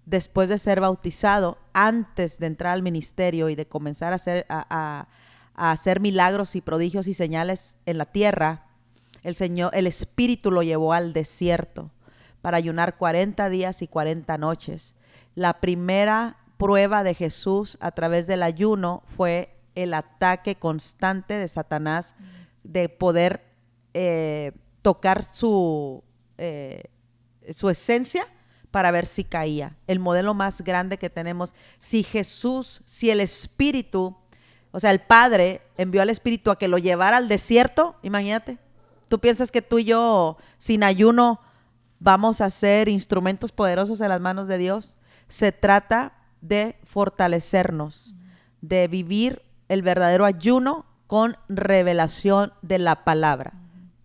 Después de ser bautizado, antes de entrar al ministerio y de comenzar a hacer milagros y prodigios y señales en la tierra, el Espíritu lo llevó al desierto para ayunar 40 días y 40 noches. La primera prueba de Jesús a través del ayuno fue el ataque constante de Satanás de poder tocar su esencia para ver si caía. El modelo más grande que tenemos. Si el Espíritu, o sea, el Padre envió al Espíritu a que lo llevara al desierto, imagínate. ¿Tú piensas que tú y yo sin ayuno vamos a ser instrumentos poderosos en las manos de Dios? Se trata de fortalecernos, de vivir el verdadero ayuno con revelación de la palabra.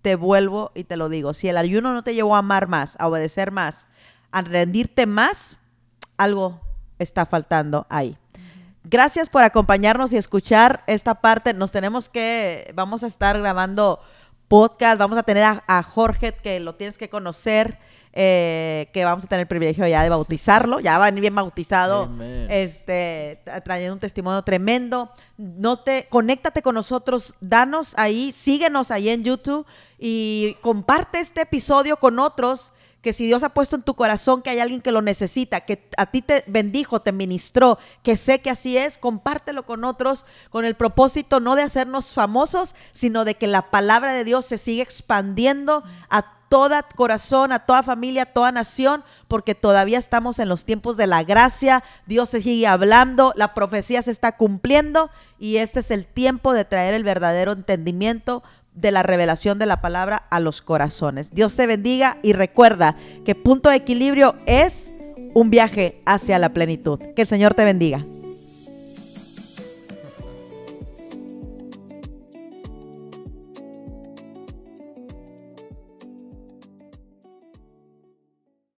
Te vuelvo y te lo digo, si el ayuno no te llevó a amar más, a obedecer más, a rendirte más, algo está faltando ahí. Gracias por acompañarnos y escuchar esta parte. Vamos a estar grabando podcast, vamos a tener a Jorge, que lo tienes que conocer, que vamos a tener el privilegio ya de bautizarlo, ya va a venir bien bautizado, trayendo un testimonio tremendo. Conéctate con nosotros, danos ahí, síguenos ahí en YouTube y comparte este episodio con otros, que si Dios ha puesto en tu corazón que hay alguien que lo necesita, que a ti te bendijo, te ministró, que sé que así es, compártelo con otros, con el propósito no de hacernos famosos, sino de que la palabra de Dios se siga expandiendo a todo corazón, a toda familia, a toda nación, porque todavía estamos en los tiempos de la gracia. Dios se sigue hablando, la profecía se está cumpliendo y este es el tiempo de traer el verdadero entendimiento de la revelación de la palabra a los corazones. Dios te bendiga y recuerda que Punto de Equilibrio es un viaje hacia la plenitud. Que el Señor te bendiga.